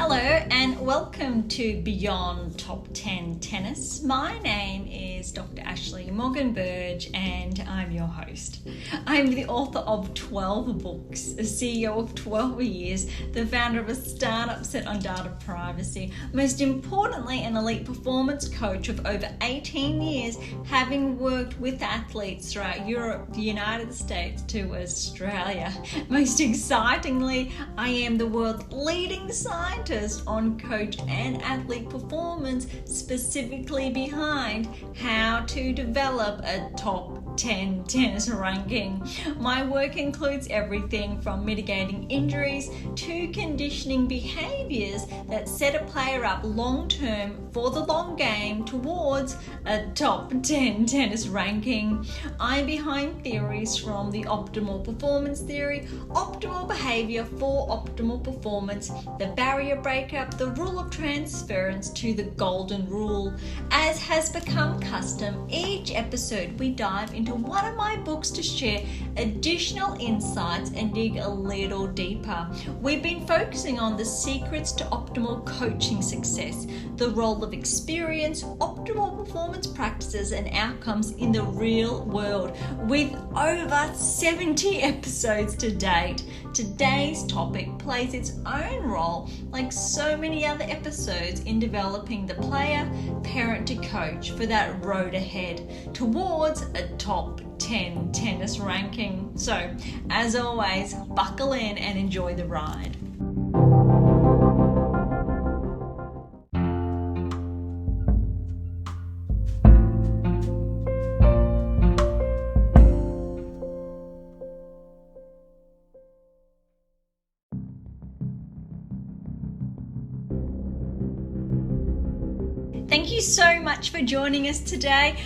Hello and welcome to Beyond Top 10 Tennis. My name is Dr. Dr Berge and I'm your host. I'm the author of 12 books, a CEO of 12 years, the founder of a startup set on data privacy, most importantly an elite performance coach of over 18 years, having worked with athletes throughout Europe, the United States to Australia. Most excitingly, I am the world's leading scientist on coach and athlete performance, specifically behind how to develop a top 10 tennis ranking. My work includes everything from mitigating injuries to conditioning behaviors that set a player up long term for the long game towards a top 10 tennis ranking. I'm behind theories from the optimal performance theory, optimal behavior for optimal performance, the barrier breakup, the rule of transference to the golden rule. As has become custom, each episode we dive into one of my books to share additional insights and dig a little deeper. We've been focusing on the secrets to optimal coaching success, the role of experience, optimal performance practices and outcomes in the real world, with over 70 episodes to date. Today's topic plays its own role, like so many other episodes, in developing the player, parent to coach for that road ahead towards a top 10 tennis ranking. So, as always, buckle in and enjoy the ride. Thank you so much for joining us today.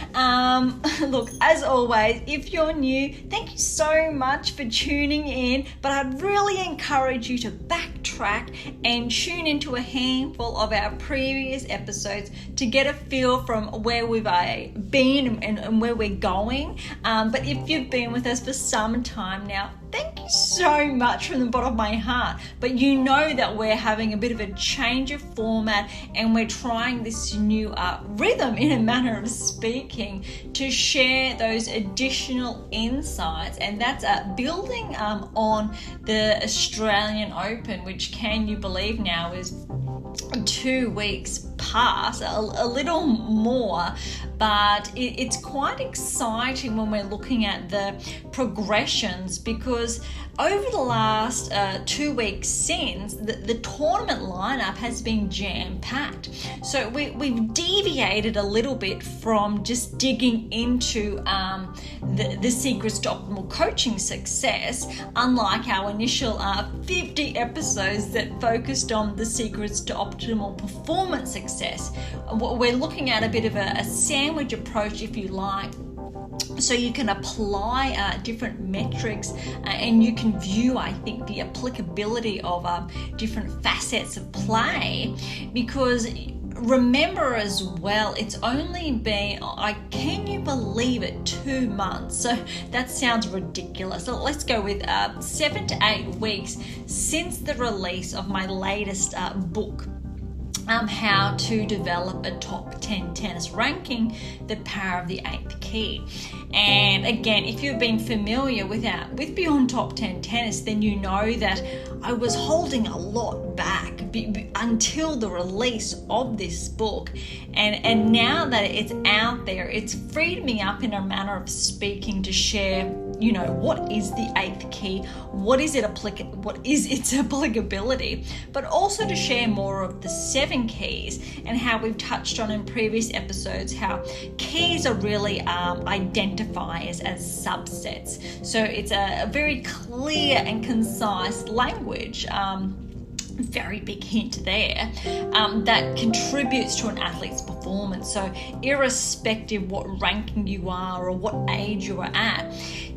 Look, as always, if you're new, thank you so much for tuning in, but I'd really encourage you to backtrack and tune into a handful of our previous episodes to get a feel from where we've been and where we're going. But if you've been with us for some time now, thank you so much from the bottom of my heart. But you know that we're having a bit of a change of format and we're trying this new rhythm, in a manner of speaking, to share those additional insights. And that's building on the Australian Open, which, can you believe now, is 2 weeks past, a little more, but it's quite exciting when we're looking at the progressions, because over the last 2 weeks since, the tournament lineup has been jam-packed. So we've deviated a little bit from just digging into the secrets to optimal coaching success, unlike our initial 50 episodes that focused on the secrets to optimal performance success. We're looking at a bit of a sandwich approach, if you like, so you can apply different metrics and you can view, I think, the applicability of different facets of play. Because remember as well, it's only been, can you believe it, 2 months? So that sounds ridiculous. So let's go with 7 to 8 weeks since the release of my latest book, How to Develop a Top 10 Tennis Ranking, The Power of the Eighth Key. And again, if you've been familiar with Beyond Top 10 Tennis, then you know that I was holding a lot back until the release of this book. And now that it's out there, it's freed me up, in a manner of speaking, to share, what is the eighth key? What is its applicability? But also to share more of the 7 keys, and how we've touched on in previous episodes how keys are really identifiers as subsets. So it's a very clear and concise language. Very big hint there, that contributes to an athlete's performance. So irrespective what ranking you are or what age you are at,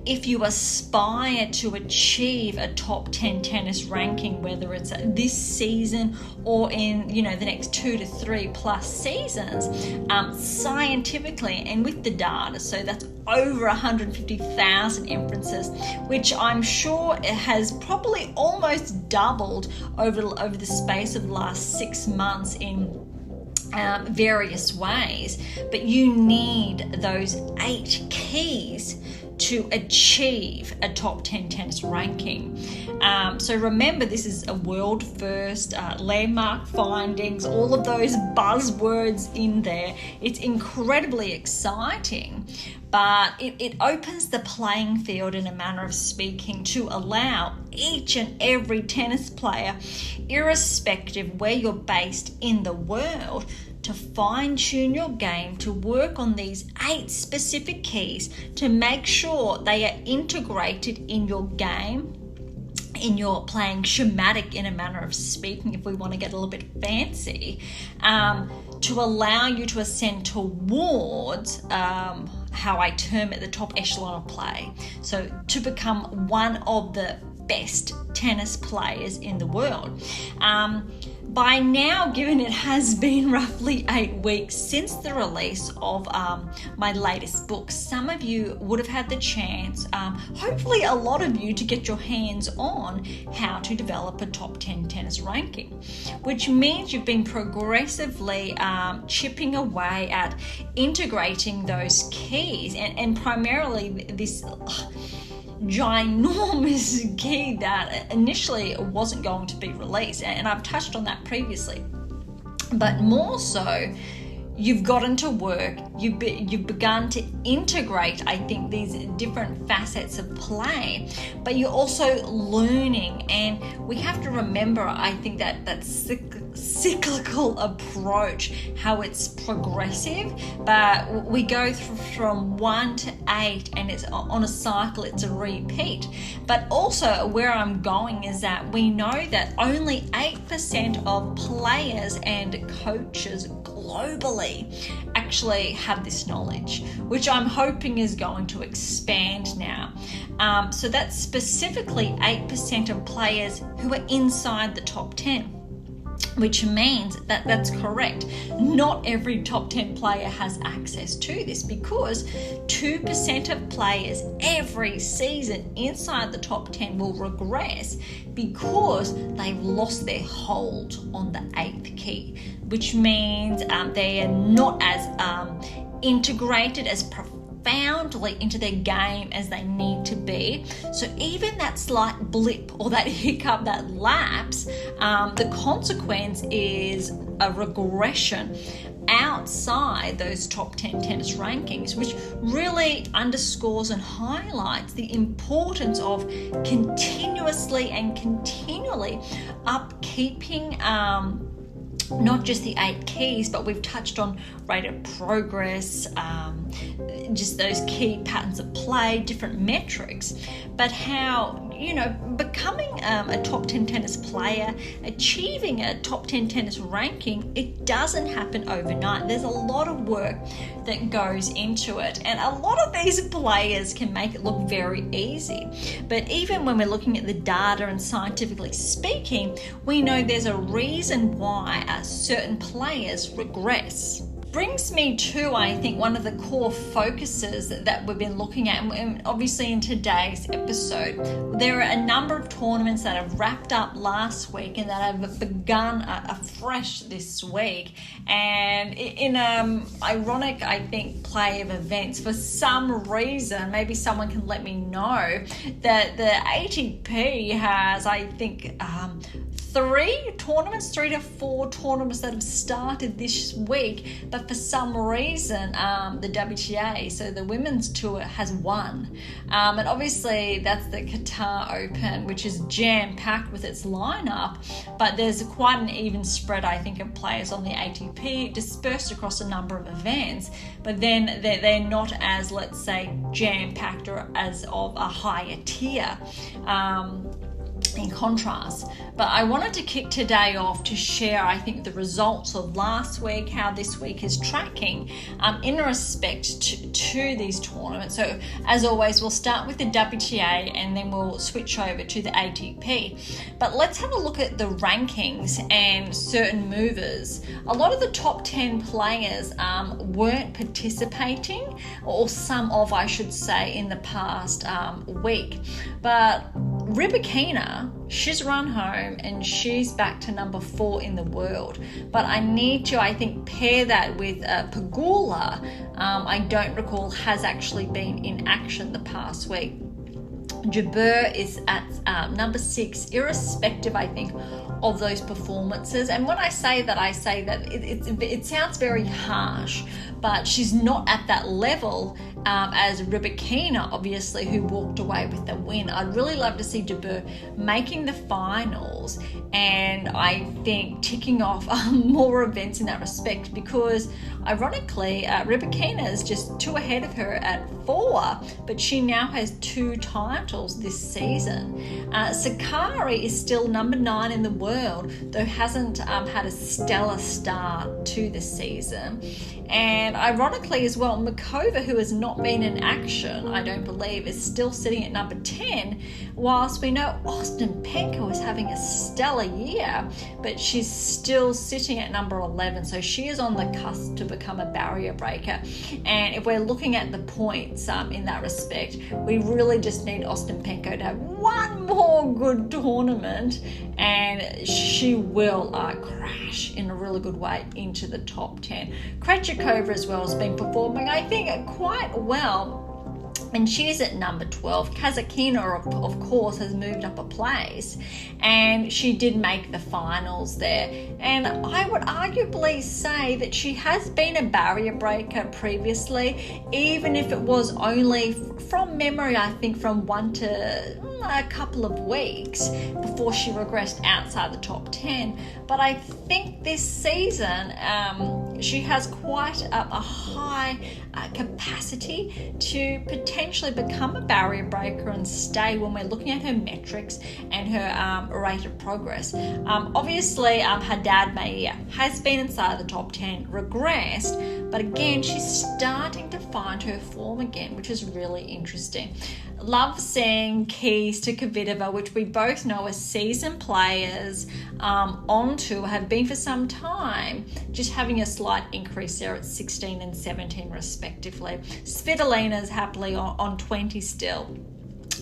if you aspire to achieve a top 10 tennis ranking, whether it's this season or in, the next 2 to 3 plus seasons, scientifically and with the data, so that's over 150,000 inferences, which I'm sure it has probably almost doubled over the space of the last 6 months in various ways. But you need those 8 keys to achieve a top 10 tennis ranking. So remember, this is a world first, landmark findings, all of those buzzwords in there. It's incredibly exciting, but it opens the playing field, in a manner of speaking, to allow each and every tennis player, irrespective where you're based in the world, to fine-tune your game, to work on these 8 specific keys to make sure they are integrated in your game, in your playing schematic, in a manner of speaking, if we want to get a little bit fancy, to allow you to ascend towards how I term it, the top echelon of play. So to become one of the best tennis players in the world. By now, given it has been roughly 8 weeks since the release of my latest book, some of you would have had the chance, hopefully a lot of you, to get your hands on how to develop a top 10 tennis ranking, which means you've been progressively chipping away at integrating those keys and primarily this ginormous key that initially wasn't going to be released, and I've touched on that previously. But more so, you've gotten to work, you've begun to integrate, I think, these different facets of play, but you're also learning. And we have to remember, I think, that cyclical approach, how it's progressive, but we go from 1 to 8, and it's on a cycle, it's a repeat. But also, where I'm going is that we know that only 8% of players and coaches globally actually have this knowledge, which I'm hoping is going to expand now. So that's specifically 8% of players who are inside the top 10. Which means that that's correct. Not every top 10 player has access to this, because 2% of players every season inside the top 10 will regress because they've lost their hold on the 8th key, which means they are not as integrated, as profoundly into their game as they need to be. So even that slight blip or that hiccup, that lapse, the consequence is a regression outside those top 10 tennis rankings, which really underscores and highlights the importance of continuously and continually upkeeping not just the 8 keys, but we've touched on rate of progress, just those key patterns of play, different metrics, but how, becoming a top 10 tennis player, achieving a top 10 tennis ranking, it doesn't happen overnight. There's a lot of work that goes into it, and a lot of these players can make it look very easy. But even when we're looking at the data and scientifically speaking, we know there's a reason why certain players regress. Brings me to, I think, one of the core focuses that we've been looking at, and obviously in today's episode, there are a number of tournaments that have wrapped up last week and that have begun afresh this week, and in ironic, I think, play of events, for some reason, maybe someone can let me know, that the ATP has, I think, 3 to 4 tournaments that have started this week, but for some reason the WTA, so the women's tour, has won, and obviously that's the Qatar Open, which is jam-packed with its lineup, but there's quite an even spread, I think, of players on the ATP dispersed across a number of events, but then they're not as, let's say, jam-packed or as of a higher tier. in contrast. But I wanted to kick today off to share, I think, the results of last week, how this week is tracking in respect to these tournaments. So as always, we'll start with the WTA and then we'll switch over to the ATP. But let's have a look at the rankings and certain movers. A lot of the top 10 players weren't participating, or some of, I should say, in the past week. But Rybakina, she's run home and she's back to number 4 in the world. But I need to, I think, pair that with Pegula. I don't recall has actually been in action the past week. Jabeur is at number 6, irrespective, I think, of those performances. And when I say that it sounds very harsh, but she's not at that level as Rybakina, obviously, who walked away with the win. I'd really love to see Jabeur making the finals, and I think ticking off more events in that respect, because ironically, Rybakina is just 2 ahead of her at 4, but she now has 2 titles this season. Sakkari is still number 9 in the world, though hasn't had a stellar start to the season. And ironically as well, Makova, who has not been in action, I don't believe, is still sitting at number 10, whilst we know Ostapenko is having a stellar year, but she's still sitting at number 11, so she is on the cusp to become a barrier breaker. And if we're looking at the points in that respect, we really just need Ostapenko to have one more good tournament, and she will crash in a really good way into the top 10. Krejcikova as well has been performing, I think, quite well, and she's at number 12. Kasatkina, of course, has moved up a place, and she did make the finals there. And I would arguably say that she has been a barrier breaker previously, even if it was only from memory, I think from 1 to a couple of weeks before she regressed outside the top 10. But I think this season she has quite a high capacity to potentially become a barrier breaker and stay when we're looking at her metrics and her rate of progress. Obviously, Haddad Maia has been inside the top 10, regressed, but again, she's starting to find her form again, which is really interesting. Love seeing Keys to Kvitova, which we both know as seasoned players on tour, have been for some time, just having a slight increase there at 16 and 17 respectively. Svitolina's happily on 20 still.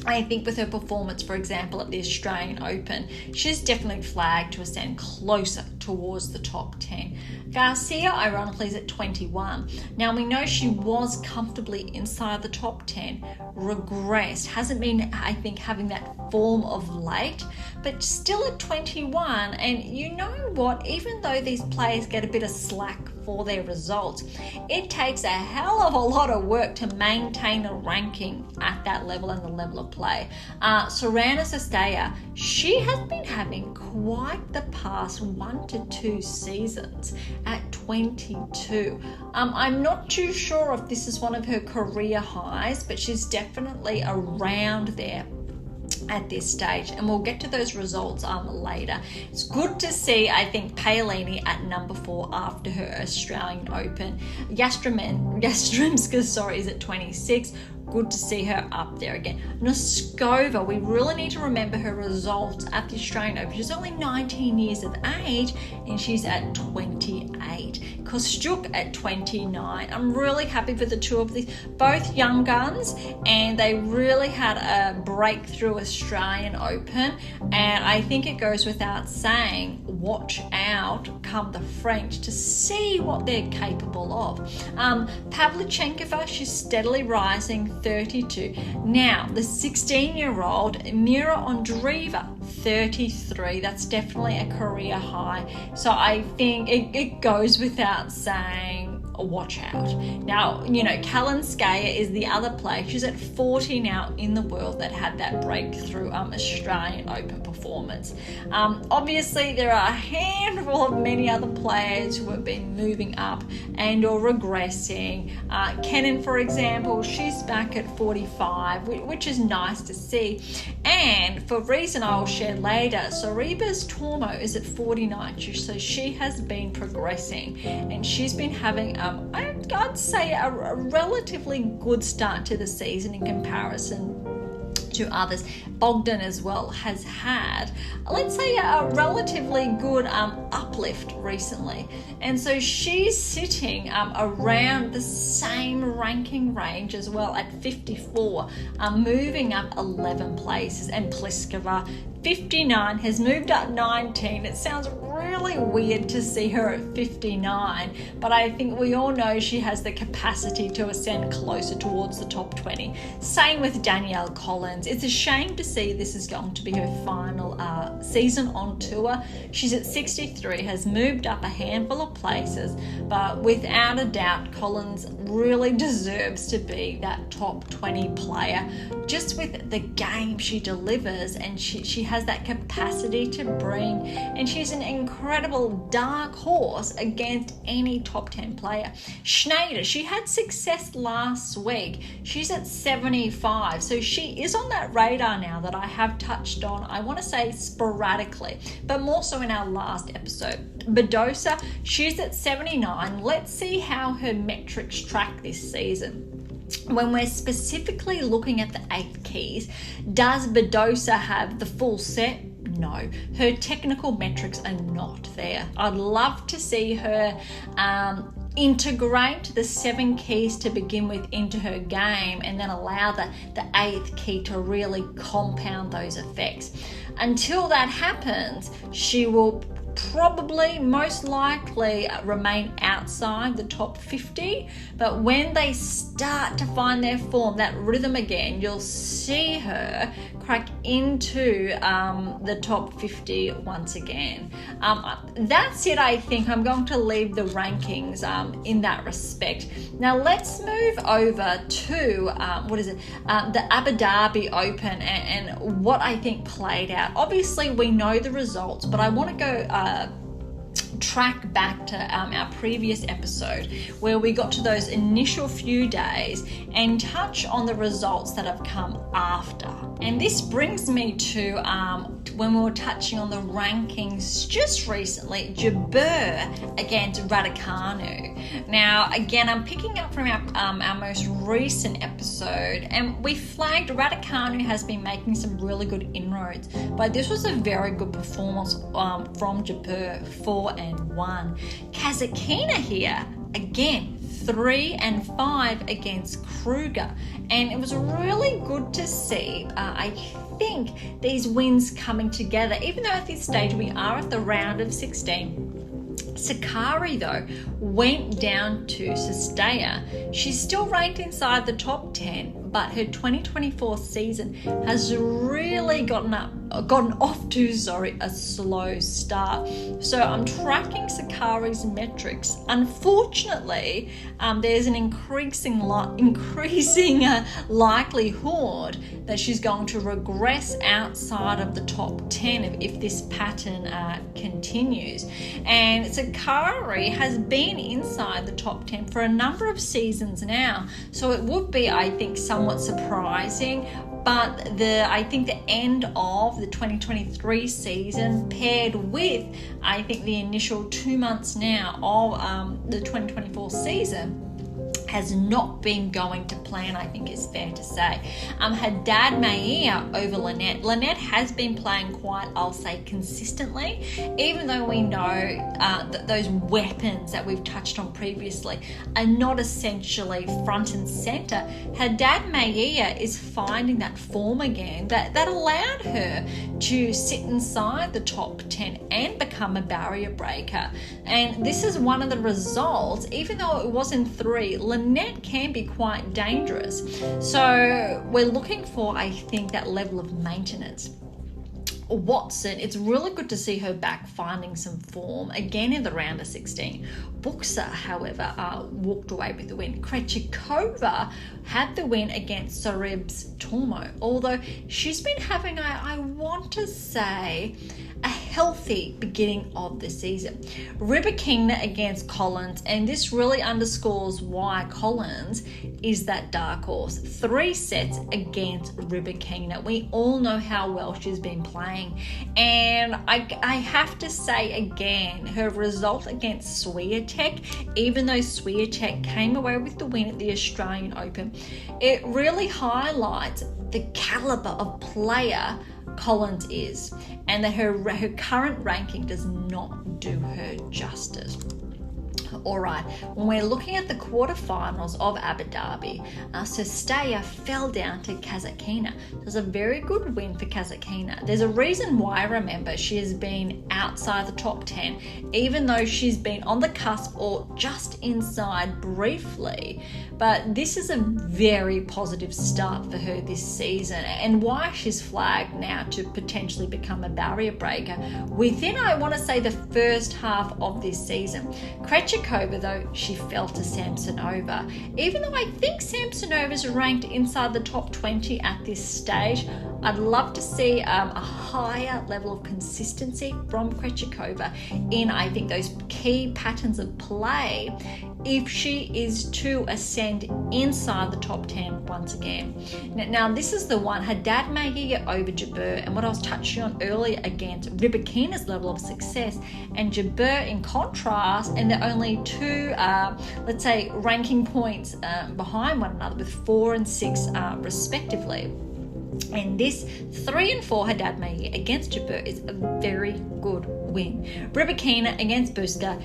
I think with her performance, for example, at the Australian Open, she's definitely flagged to ascend closer towards the top 10. Garcia, ironically, is at 21. Now, we know she was comfortably inside the top 10, regressed, hasn't been, I think, having that form of late, but still at 21. And you know what? Even though these players get a bit of slack for their results, it takes a hell of a lot of work to maintain a ranking at that level and the level of play. Sorana Cistella, she has been having quite the past 1 to 2 seasons at 22. I'm not too sure if this is one of her career highs, but she's definitely around there at this stage, and we'll get to those results later. It's good to see, I think, Paolini at number 4 after her Australian Open. Yastremska, is at 26. Good to see her up there again. Noskova, we really need to remember her results at the Australian Open. She's only 19 years of age and she's at 28. Kostyuk at 29. I'm really happy for the two of these, both young guns, and they really had a breakthrough Australian Open, and I think it goes without saying, watch out come the French to see what they're capable of. Pavlyuchenkova, she's steadily rising, 32. Now, the 16-year-old Mira Andreeva, 33. That's definitely a career high. So I think it goes without saying, watch out. Now, Kalinskaya is the other player. She's at 40 now in the world that had that breakthrough Australian Open performance. Obviously, there are a handful of many other players who have been moving up and or regressing. Kenin, for example, she's back at 45, which is nice to see. And for a reason I'll share later, Sorribes Tormo is at 49, so she has been progressing, and she's been having, I'd say, a relatively good start to the season in comparison to others. Bogdan as well has had, let's say, a relatively good uplift recently, and so she's sitting around the same ranking range as well at 54, moving up 11 places. And Pliskova, 59, has moved up 19. It sounds really weird to see her at 59, but I think we all know she has the capacity to ascend closer towards the top 20. Same with Danielle Collins. It's a shame to see this is going to be her final season on tour. She's at 63, has moved up a handful of places, but without a doubt, Collins really deserves to be that top 20 player, just with the game she delivers, and she has that capacity to bring, and she's an incredible dark horse against any top 10 player. Schneider, she had success last week. She's at 75, so she is on that radar now that I have touched on, I want to say sporadically, but more so in our last episode. Badosa, she's at 79. Let's see how her metrics track this season. When we're specifically looking at the 8th keys, does Badosa have the full set? No. Her technical metrics are not there. I'd love to see her integrate the 7 keys to begin with into her game, and then allow the 8th key to really compound those effects. Until that happens, she will probably most likely remain outside the top 50, but when they start to find their form, that rhythm again, you'll see her crack into the top 50 once again. That's it. I think I'm going to leave the rankings in that respect. Now let's move over to the Abu Dhabi Open and what I think played out. Obviously we know the results, but I want to go track back to our previous episode where we got to those initial few days and touch on the results that have come after. And this brings me to when we were touching on the rankings just recently, Jabeur against Raducanu. Now, again, I'm picking up from our most recent episode, and we flagged Raducanu has been making some really good inroads, but this was a very good performance from Jabeur, 4-1. Kasatkina here, again, 3-5 against Kruger, and it was really good to see. I think these wins coming together, even though at this stage we are at the round of 16. Sakari, though, went down to Sestaya. She's still ranked inside the top 10, but her 2024 season has really gotten off to a slow start. So I'm tracking Sakari's metrics. Unfortunately, there's an increasing likelihood that she's going to regress outside of the top 10 if this pattern continues. And Sakari has been inside the top 10 for a number of seasons now, so it would be, I think, somewhat surprising. But I think the end of the 2023 season, paired with, I think, the initial 2 months now of the 2024 season, has not been going to plan, I think is fair to say. Haddad Maia over Lynette. Lynette has been playing quite, I'll say, consistently, even though we know that those weapons that we've touched on previously are not essentially front and center. Haddad Maia is finding that form again that allowed her to sit inside the top 10 and become a barrier breaker. And this is one of the results, even though it was in 3, Lynette can be quite dangerous. So we're looking for, I think, that level of maintenance. Watson, it's really good to see her back finding some form again in the round of 16. Buxa, however, walked away with the win. Krejcikova had the win against Sorribes Tormo, although she's been having, I want to say, a healthy beginning of the season. Rybakina against Collins, and this really underscores why Collins is that dark horse. 3 sets against Rybakina. We all know how well she's been playing, and I have to say again, her result against Swiatek, even though Swiatek came away with the win at the Australian Open, it really highlights the caliber of player Collins is, and that her current ranking does not do her justice. All right, when we're looking at the quarterfinals of Abu Dhabi, Sestaya fell down to Kasatkina. It was a very good win for Kasatkina. There's a reason why, remember, she has been outside the top 10, even though she's been on the cusp or just inside briefly. But this is a very positive start for her this season, and why she's flagged now to potentially become a barrier breaker within, I want to say, the first half of this season. Krejcikova, though, she fell to Samsonova. Even though I think Samsonova's ranked inside the top 20 at this stage, I'd love to see a higher level of consistency from Krejcikova in, I think, those key patterns of play if she is to ascend inside the top 10 once again. Now this is the one, Haddad Maguire over Jabeur, and what I was touching on earlier against Rybakina's level of success, and Jabeur in contrast, and they're only 2, let's say, ranking points behind one another with 4 and 6 respectively. And this 3 and 4 Haddad Maguire against Jabeur is a very good win. Rybakina against Buska,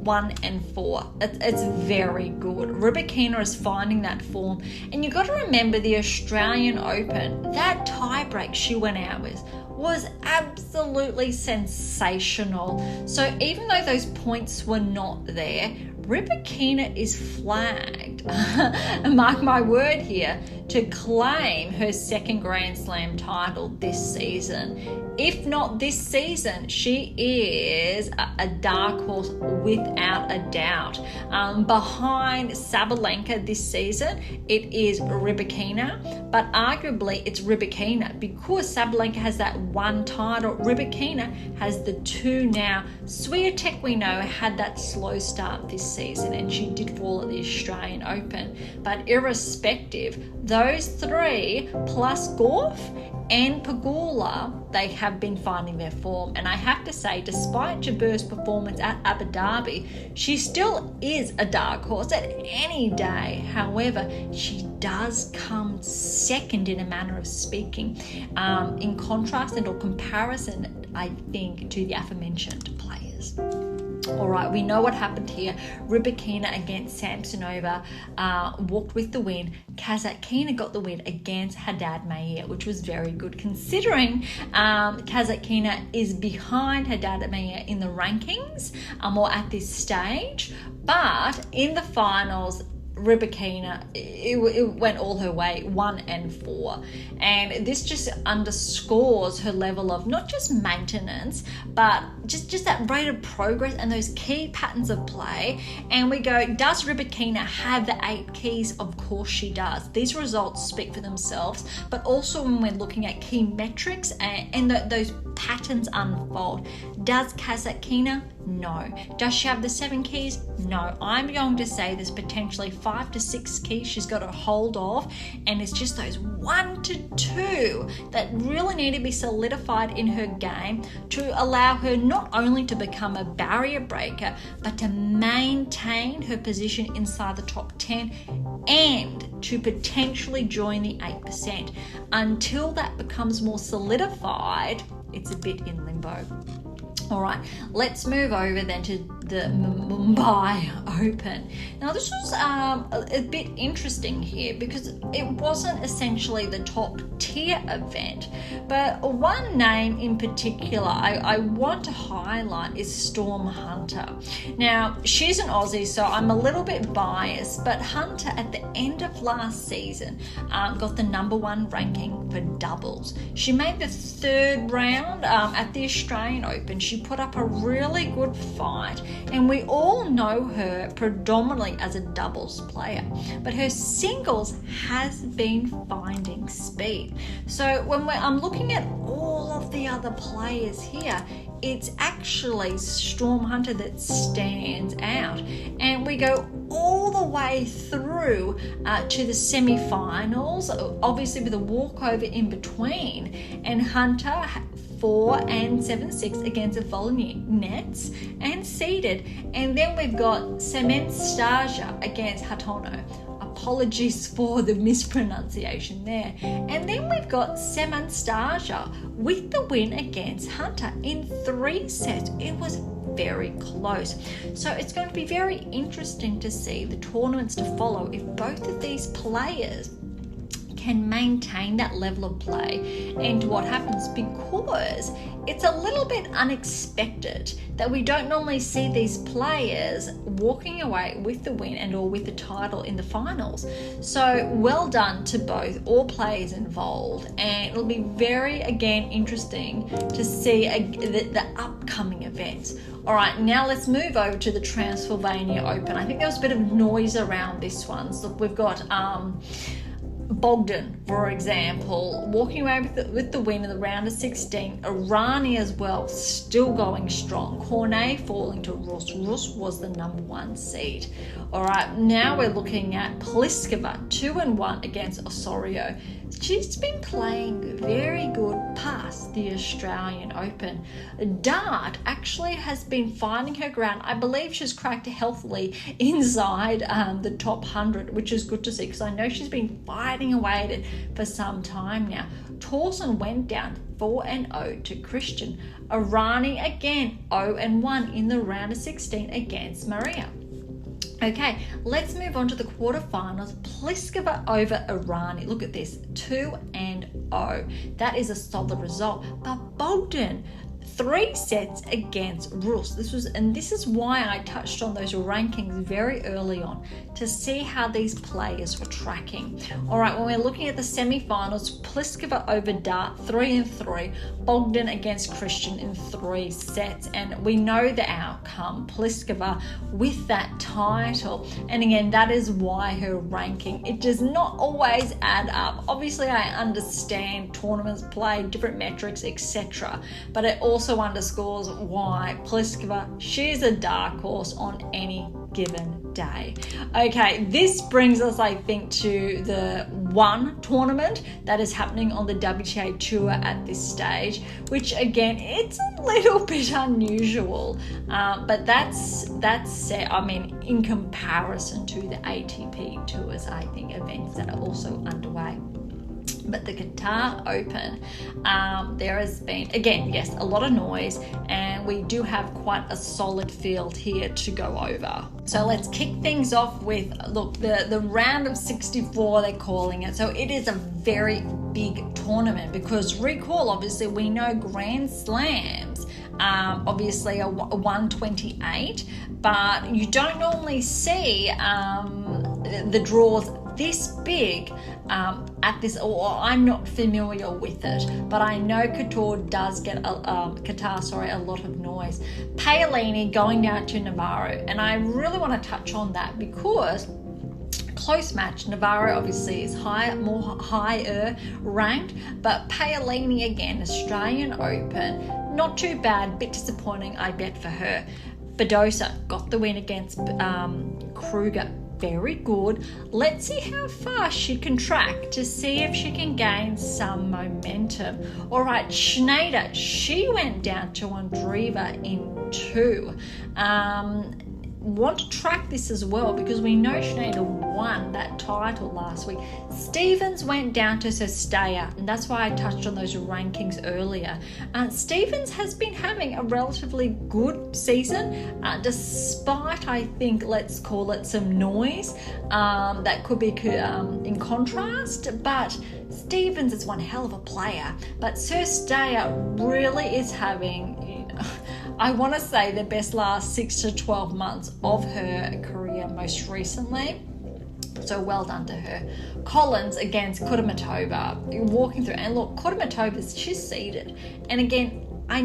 1 and 4. It's very good. Rybakina is finding that form, and you've got to remember the Australian Open, that tie-break she went out with was absolutely sensational. So even though those points were not there, Rybakina is flagged, mark my word here, to claim her second Grand Slam title this season. If not this season, she is a dark horse without a doubt. Behind Sabalenka this season, it is Rybakina, but arguably it's Rybakina because Sabalenka has that 1 title. Rybakina has the 2 now. Swiatek, we know, had that slow start this season, and she did fall at the Australian Open. But irrespective, those 3 plus Gauff and Pegula, they have been finding their form. And I have to say, despite Jabeur's performance at Abu Dhabi, she still is a dark horse at any day. However, she does come second in a manner of speaking, in contrast and or comparison, I think, to the aforementioned players. All right, we know what happened here. Rybakina against Samsonova walked with the win. Kasatkina got the win against Haddad Maguire, which was very good considering Kasatkina is behind Haddad Maguire in the rankings or at this stage. But in the finals, Rybakina, it went all her way, 1 and 4. And this just underscores her level of not just maintenance, but just that rate of progress and those key patterns of play. And we go, does Rybakina have the 8 keys? Of course she does. These results speak for themselves, but also when we're looking at key metrics and those patterns unfold. Does Kasatkina? No. Does she have the 7 keys? No. I'm going to say there's potentially 5 to 6 keys she's got to hold of, and it's just those 1 to 2 that really need to be solidified in her game to allow her not only to become a barrier breaker, but to maintain her position inside the top 10 and to potentially join the 8%. Until that becomes more solidified, it's a bit in limbo. All right, let's move over then to the Mumbai Open. Now, this was a bit interesting here because it wasn't essentially the top tier event, but one name in particular I want to highlight is Storm Hunter. Now, she's an Aussie, so I'm a little bit biased, but Hunter at the end of last season got the #1 ranking for doubles. She made the 3rd round at the Australian Open. She put up a really good fight, and we all know her predominantly as a doubles player, but her singles has been finding speed. So when I'm looking at all of the other players here, it's actually Storm Hunter that stands out, and we go all the way through to the semi-finals, obviously with a walkover in between, and Hunter 4 and 7-6 against Volynets and seeded. And then we've got Semenstaja against Hatono. Apologies for the mispronunciation there. And then we've got Semenstaja with the win against Hunter in 3 sets. It was very close. So it's going to be very interesting to see the tournaments to follow if both of these players can maintain that level of play and what happens, because it's a little bit unexpected that we don't normally see these players walking away with the win and or with the title in the finals. So well done to both, all players involved, and it'll be very, again, interesting to see the upcoming events. All right, now let's move over to the Transylvania Open. I think there was a bit of noise around this one. So we've got Bogdan, for example, walking away with the win in the round of 16. Irani as well, still going strong. Cornet falling to Rus. Rus was the #1 seed. All right, now we're looking at Pliskova, 2-1 against Osorio. She's been playing very good past the Australian Open. Dart actually has been finding her ground. I believe she's cracked healthily inside the top 100, which is good to see because I know she's been fighting away at it for some time now. Torsen went down 4-0 to Christian. Irani again 0-1 in the round of 16 against Maria. Okay, let's move on to the quarterfinals. Pliskova over Irani. Look at this, 2-0. That is a solid result. But Bogdan, 3 sets against Rus. This is why I touched on those rankings very early on, to see how these players were tracking. All right, when we're looking at the semi-finals, Pliskova over Dart, 3-3. Bogdan against Christian in 3 sets, and we know the outcome. Pliskova with that title, and again, that is why her ranking, it does not always add up. Obviously, I understand tournaments play different metrics, etc., but it also underscores why Pliskova, she's a dark horse on any given day. Okay, this brings us, I think, to the one tournament that is happening on the WTA Tour at this stage, which again, it's a little bit unusual, but that's set, I mean, in comparison to the ATP Tours, I think, events that are also underway. But the Qatar Open, there has been, again, yes, a lot of noise, and we do have quite a solid field here to go over. So let's kick things off with, look, the round of 64, they're calling it. So it is a very big tournament because, recall, obviously, we know Grand Slams, obviously a 128, but you don't normally see the draws this big at this, or I'm not familiar with it, but I know Qatar does get a lot of noise. Paolini going down to Navarro, and I really want to touch on that because close match. Navarro obviously is higher ranked, but Paolini again, Australian Open, not too bad, bit disappointing I bet for her. Badosa got the win against Kruger. Very good. Let's see how far she can track to see if she can gain some momentum. All right, Schneider, she went down to Andreeva in 2. want to track this as well because we know Sinead won that title last week. Stevens went down to Sestaya, and that's why I touched on those rankings earlier. Stevens has been having a relatively good season, despite, I think, let's call it some noise that could be in contrast, but Stevens is one hell of a player. But Sestaya really is having, I want to say, the best last 6 to 12 months of her career most recently. So well done to her. Collins against Kudermetova, walking through. And look, Kudermetova, she's seeded. And again, I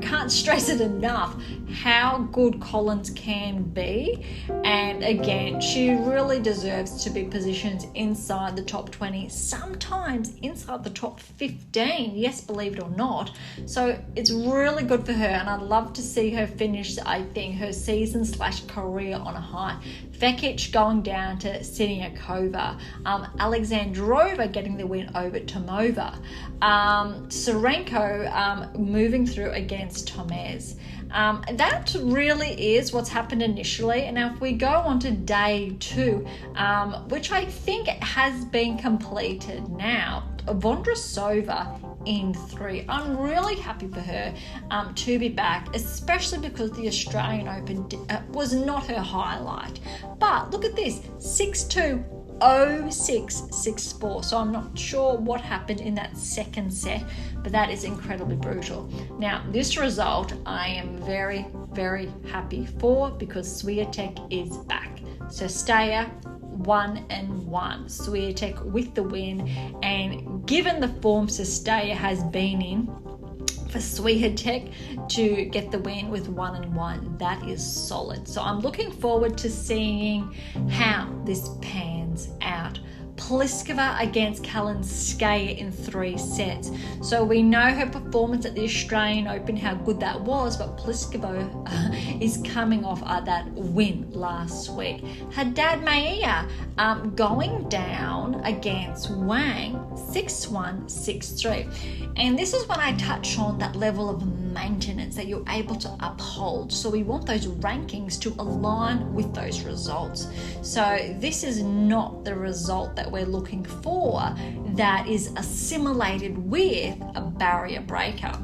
can't stress it enough how good Collins can be. And again, she really deserves to be positioned inside the top 20, sometimes inside the top 15. Yes, believe it or not. So it's really good for her. And I'd love to see her finish, I think, her season/career on a high. Vekic going down to Siniakova. Alexandrova getting the win over Tomova. Serenko moving through against Tomez. That really is what's happened initially. And now if we go on to day 2, which I think has been completed now, Vondrasova in 3. I'm really happy for her to be back, especially because the Australian Open was not her highlight. But look at this, 6-2, 0-6, 6-4. So I'm not sure what happened in that second set, but that is incredibly brutal. Now, this result I am very, very happy for because Swiatek is back. So Staya 1-1. Swiatek with the win, and given the form Sestaya has been in, for Swiatek to get the win with 1-1, that is solid. So I'm looking forward to seeing how this pans out. Pliskova against Kalinskaya in 3 sets. So we know her performance at the Australian Open, how good that was, but Pliskova is coming off that win last week. Haddad Maia going down against Wang 6-1, 6-3. And this is when I touch on that level of maintenance that you're able to uphold. So we want those rankings to align with those results. So this is not the result that we're looking for that is assimilated with a barrier breaker.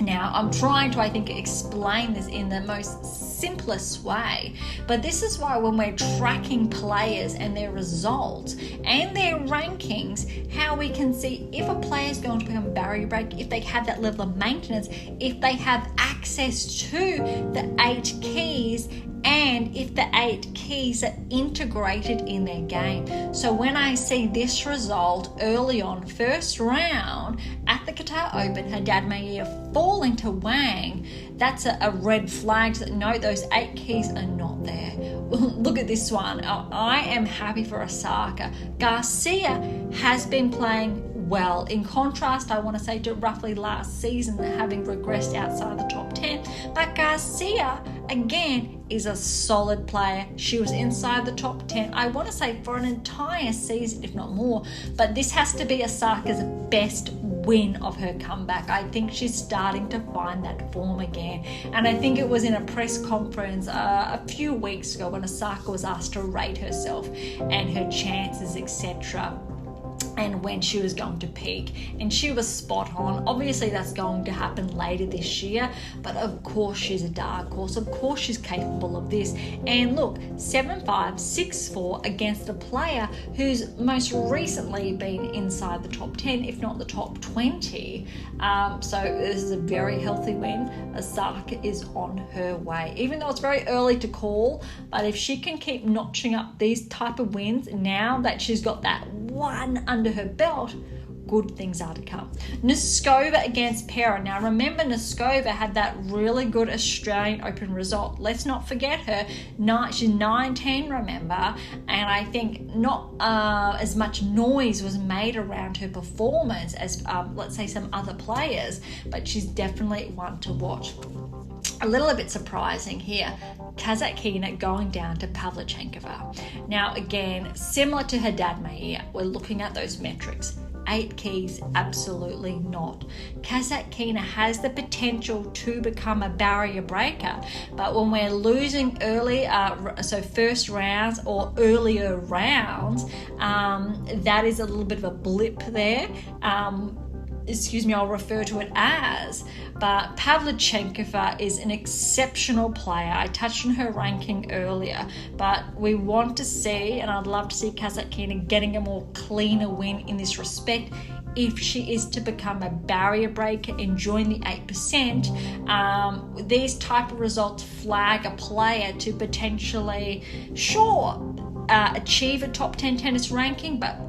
Now, I'm trying to, I think, explain this in the most simplest way, but this is why when we're tracking players and their results and their rankings, how we can see if a player is going to become a barrier break, if they have that level of maintenance, if they have access to the 8 keys, and if the 8 keys are integrated in their game. So when I see this result early on, first round at the Qatar Open, Haddad Maia falling to Wang, that's a red flag. So no, those 8 keys are not there. Look at this one. I am happy for Osaka. Garcia has been playing well. In contrast, I want to say, to roughly last season, having regressed outside the top 10. But Garcia, again, is a solid player. She was inside the top 10, I want to say, for an entire season, if not more. But this has to be Osaka's best win of her comeback. I think she's starting to find that form again. And I think it was in a press conference a few weeks ago when Osaka was asked to rate herself and her chances, etc., and when she was going to peak, and she was spot on. Obviously that's going to happen later this year, but of course she's a dark horse, of course she's capable of this. And look, 7-5, 6-4 against a player who's most recently been inside the top 10, if not the top 20. So this is a very healthy win. Osaka is on her way, even though it's very early to call, but if she can keep notching up these type of wins now that she's got that one under her belt, good things are to come. Noskova against Pera. Now remember, Noskova had that really good Australian Open result. Let's not forget her. She's 9-10, remember, and I think not as much noise was made around her performance as let's say some other players, but she's definitely one to watch. A little bit surprising here, Kazatkina going down to Pavlyuchenkova. Now again, similar to Haddad Maia, we're looking at those metrics. 8 keys? Absolutely not. Kasatkina has the potential to become a barrier breaker, but when we're losing early, so first rounds or earlier rounds, that is a little bit of a blip there. I'll refer to it as. But Pavlyuchenkova is an exceptional player. I touched on her ranking earlier, but we want to see, and I'd love to see Kasatkina getting a more cleaner win in this respect. If she is to become a barrier breaker and join the 8%, these type of results flag a player to potentially, achieve a top 10 tennis ranking, but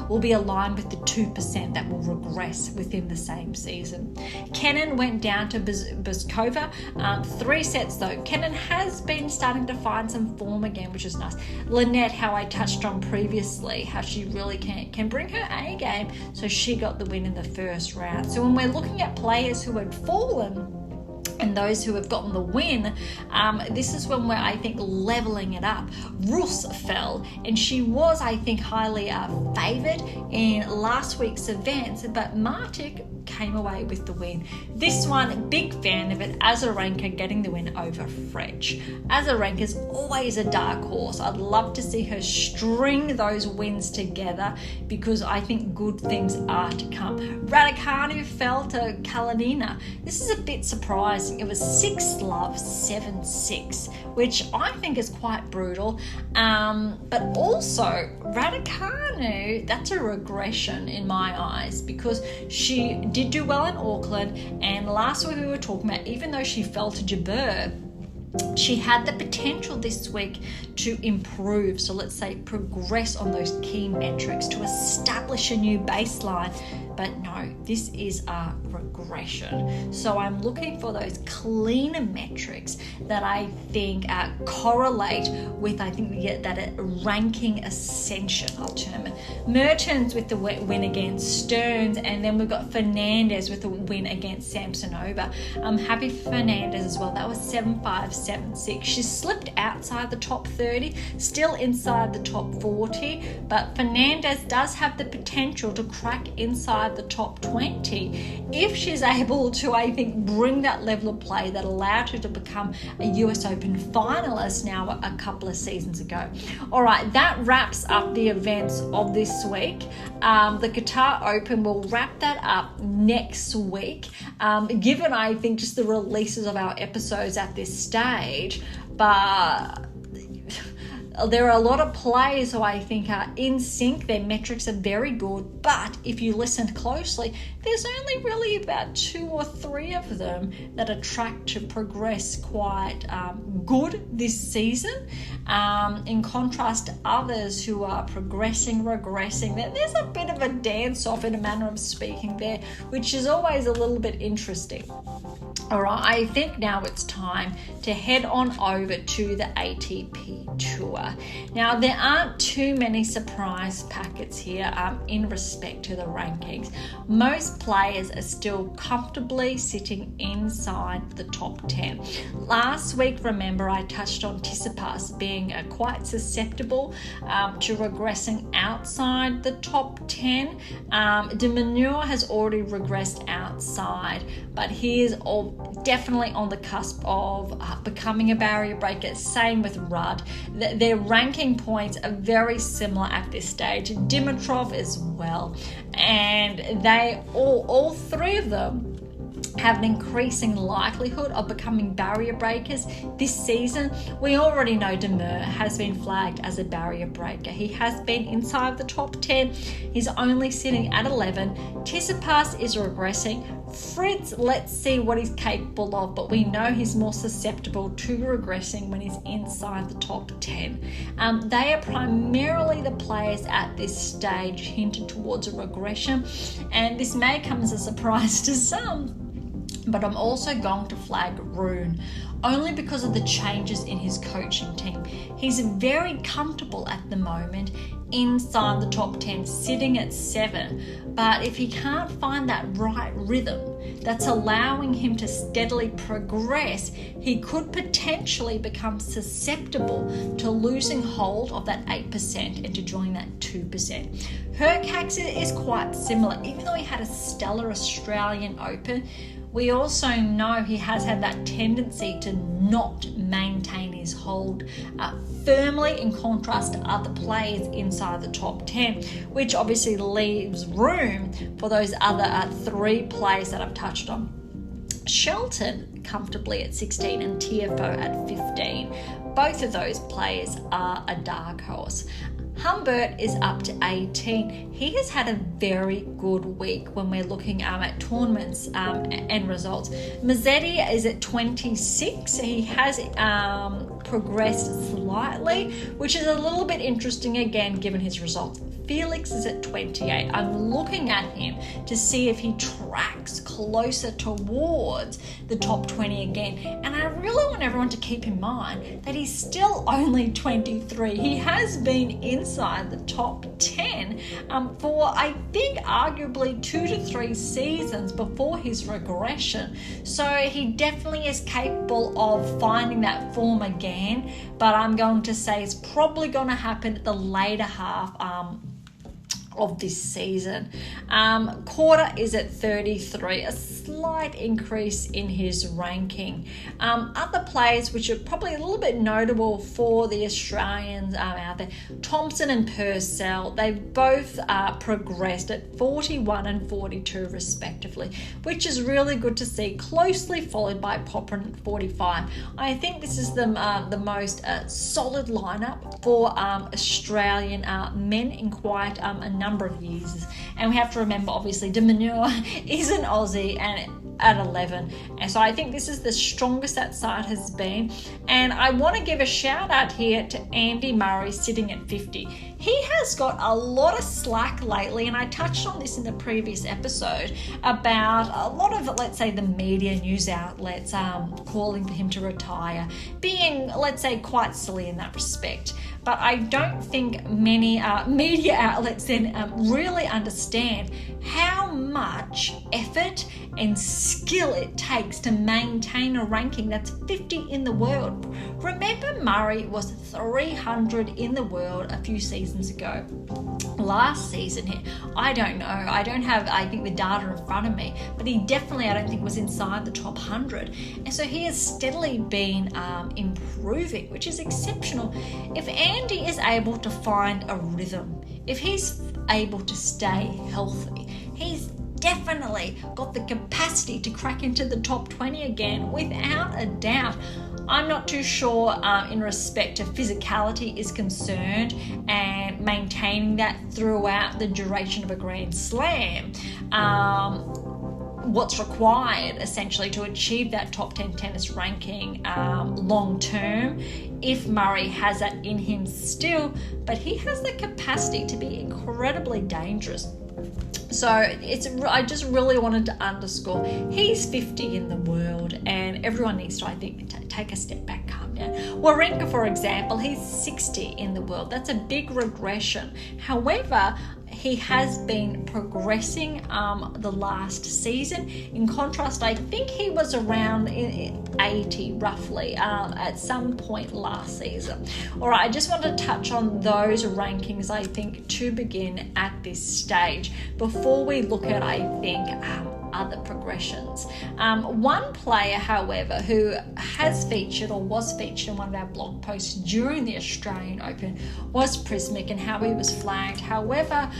will be aligned with the 2% that will regress within the same season. Kenin went down to Bouzkova. 3 sets though. Kenin has been starting to find some form again, which is nice. Lynette, how I touched on previously, how she really can bring her A game, so she got the win in the first round. So when we're looking at players who had fallen and those who have gotten the win, this is when we're, I think, leveling it up. Rus fell, and she was, I think, highly favoured in last week's events, but Martic came away with the win. This one, big fan of it, Azarenka getting the win over Fretch. Azarenka is always a dark horse. I'd love to see her string those wins together because I think good things are to come. Raducanu fell to Kalinina. This is a bit surprising. It was 6-love, 7-6, which I think is quite brutal. But also, Raducanu, that's a regression in my eyes because she did do well in Auckland, and last week we were talking about, even though she fell to Jabeur, she had the potential this week to improve. So let's say progress on those key metrics to establish a new baseline. But no, this is a regression. So I'm looking for those cleaner metrics that I think correlate with, I think, that ranking ascension, I'll term it. Mertens with the win against Stearns, and then we've got Fernandez with the win against Samsonova. I'm happy for Fernandez as well. That was 7-5, 7-6. She slipped outside the top 30, still inside the top 40, but Fernandez does have the potential to crack inside the top 20 if she's able to, I think, bring that level of play that allowed her to become a US Open finalist now a couple of seasons ago. All right, that wraps up the events of this week. The Qatar Open, will wrap that up next week, given, I think, just the releases of our episodes at this stage. But there are a lot of players who I think are in sync. Their metrics are very good, but if you listened closely, there's only really about 2 or 3 of them that are tracked to progress quite good this season, in contrast to others who are progressing, regressing. There's a bit of a dance-off, in a manner of speaking there, which is always a little bit interesting. All right, I think now it's time to head on over to the ATP Tour. Now, there aren't too many surprise packets here in respect to the rankings. Most players are still comfortably sitting inside the top 10. Last week, remember, I touched on Tsitsipas being quite susceptible to regressing outside the top 10. De Minaur has already regressed outside, but he is definitely on the cusp of becoming a barrier breaker. Same with Rudd. Their ranking points are very similar at this stage. Dimitrov as well. And they all 3 of them have an increasing likelihood of becoming barrier breakers this season. We already know De Minaur has been flagged as a barrier breaker. He has been inside the top 10. He's only sitting at 11. Tsitsipas is regressing. Fritz, let's see what he's capable of, but we know he's more susceptible to regressing when he's inside the top 10. They are primarily the players at this stage hinted towards a regression, and this may come as a surprise to some, but I'm also going to flag Rune, only because of the changes in his coaching team. He's very comfortable at the moment inside the top 10, sitting at 7. But if he can't find that right rhythm that's allowing him to steadily progress, he could potentially become susceptible to losing hold of that 8% and to join that 2%. Hercax is quite similar. Even though he had a stellar Australian Open, we also know he has had that tendency to not maintain his hold firmly, in contrast to other players inside the top 10, which obviously leaves room for those other 3 players that I've touched on. Shelton comfortably at 16 and Tiafoe at 15. Both of those players are a dark horse. Humbert is up to 18. He has had a very good week when we're looking at tournaments and results. Mazzetti is at 26. He has progressed slightly, which is a little bit interesting again given his results. Felix is at 28. I'm looking at him to see if he tracks closer towards the top 20 again. And I really want everyone to keep in mind that he's still only 23. He has been inside the top 10 for, I think, arguably 2 to 3 seasons before his regression. So he definitely is capable of finding that form again, but I'm going to say it's probably going to happen at the later half of this season. Quarter is at 33, a slight increase in his ranking. Other players which are probably a little bit notable for the Australians out there, Thompson and Purcell, they've both progressed at 41 and 42 respectively, which is really good to see, closely followed by Popper at 45. I think this is the most solid lineup for Australian men in quite a number of years. And we have to remember, obviously, De Minaur is an Aussie and at 11, and so I think this is the strongest that side has been. And I want to give a shout out here to Andy Murray sitting at 50. He has got a lot of slack lately, and I touched on this in the previous episode about a lot of, let's say, the media news outlets calling for him to retire, being, let's say, quite silly in that respect. But I don't think many media outlets then really understand how much effort and skill it takes to maintain a ranking that's 50 in the world. Remember, Murray was 300 in the world a few seasons ago. Last season here, I don't know, I don't have, I think, the data in front of me, but he definitely, I don't think, was inside the top 100. And so he has steadily been improving, which is exceptional. If Andy is able to find a rhythm, if he's able to stay healthy, he's definitely got the capacity to crack into the top 20 again, without a doubt. I'm not too sure in respect to physicality is concerned and maintaining that throughout the duration of a Grand Slam. What's required essentially to achieve that top 10 tennis ranking long term, if Murray has that in him still, but he has the capacity to be incredibly dangerous. So I just really wanted to underscore, he's 50 in the world, and everyone needs to, I think, take a step back, calm down. Wawrinka, for example, he's 60 in the world. That's a big regression. However, he has been progressing the last season. In contrast, I think he was around 80 roughly at some point last season. All right, I just want to touch on those rankings, I think, to begin at this stage before we look at, I think, other progressions. One player, however, who has featured or was featured in one of our blog posts during the Australian Open was Prismic and how he was flagged. However,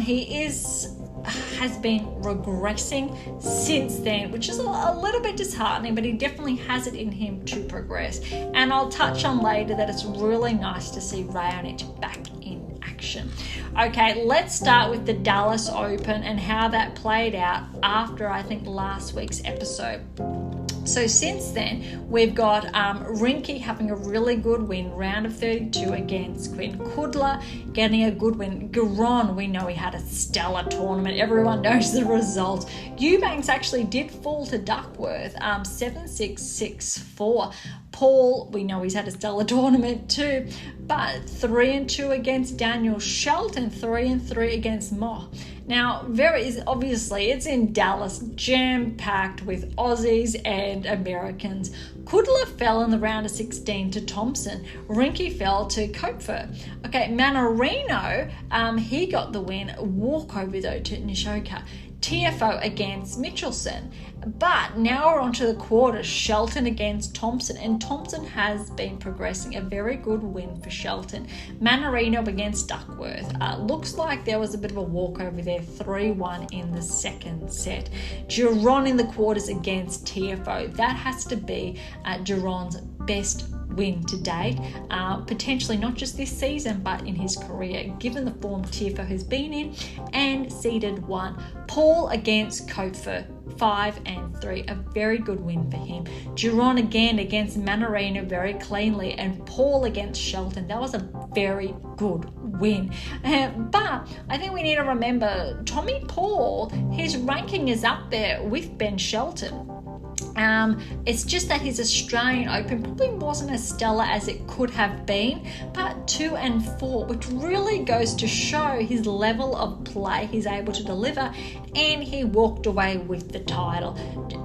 he has been regressing since then, which is a little bit disheartening, but he definitely has it in him to progress. And I'll touch on later that it's really nice to see Raonic back in action. Okay, let's start with the Dallas Open and how that played out after, I think, last week's episode. So since then, we've got Rinky having a really good win, round of 32 against Quinn. Kudla getting a good win. Garon, we know he had a stellar tournament. Everyone knows the result. Eubanks actually did fall to Duckworth, 7-6, 6-4. Paul, we know he's had a stellar tournament too, but 3-2 against Daniel Shelton, 3-3 against Mo. Now, very obviously, it's in Dallas, jam-packed with Aussies and Americans. Kudla fell in the round of 16 to Thompson. Rinke fell to Kopfer. Okay, Manarino, he got the win. Walkover, though, to Nishoka. TFO against Michelson. But now we're on to the quarters. Shelton against Thompson, and Thompson has been progressing. A very good win for Shelton. Manarino against Duckworth. Looks like there was a bit of a walkover there, 3-1 in the second set. Giron in the quarters against TFO. That has to be Giron's best win to date, potentially not just this season but in his career, given the form TFO has been in, and seeded 1. Paul against Kopfer, 5-3, a very good win for him. Giron again against Manarino very cleanly, and Paul against Shelton, that was a very good win. But I think we need to remember Tommy Paul, his ranking is up there with Ben Shelton. It's just that his Australian Open probably wasn't as stellar as it could have been, but 2 and 4, which really goes to show his level of play he's able to deliver, and he walked away with the title,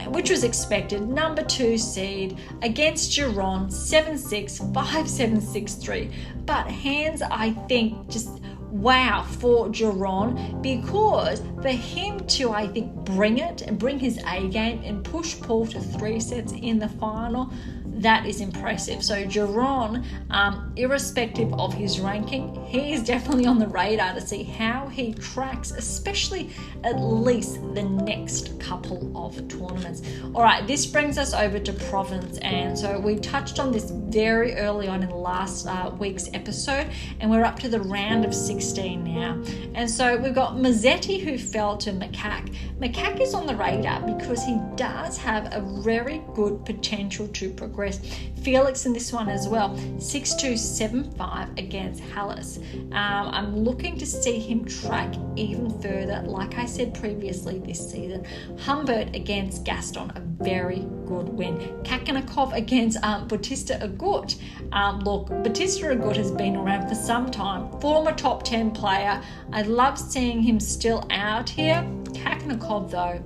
which was expected. Number 2 seed against Giron, 7-6, 5-7, 6-3. But hands, I think, just wow for Giron, because for him to, I think, bring it and bring his A game and push Paul to 3 sets in the final, that is impressive. So Giron, irrespective of his ranking, he is definitely on the radar to see how he tracks, especially at least the next couple of tournaments. All right, this brings us over to Province, and so we touched on this very early on in last week's episode, and we're up to the round of 16 now. And so we've got Mazzetti, who fell to Makak. Makak is on the radar because he does have a very good potential to progress. Felix in this one as well, 6-2, 7-5 against Hallis. I'm looking to see him track even further, like I said previously this season. Humbert against Gaston, a very good win. Kakanakov against Bautista Agut. Look, Bautista Agut has been around for some time, former top 10 player. I love seeing him still out here. Kakanakov, though,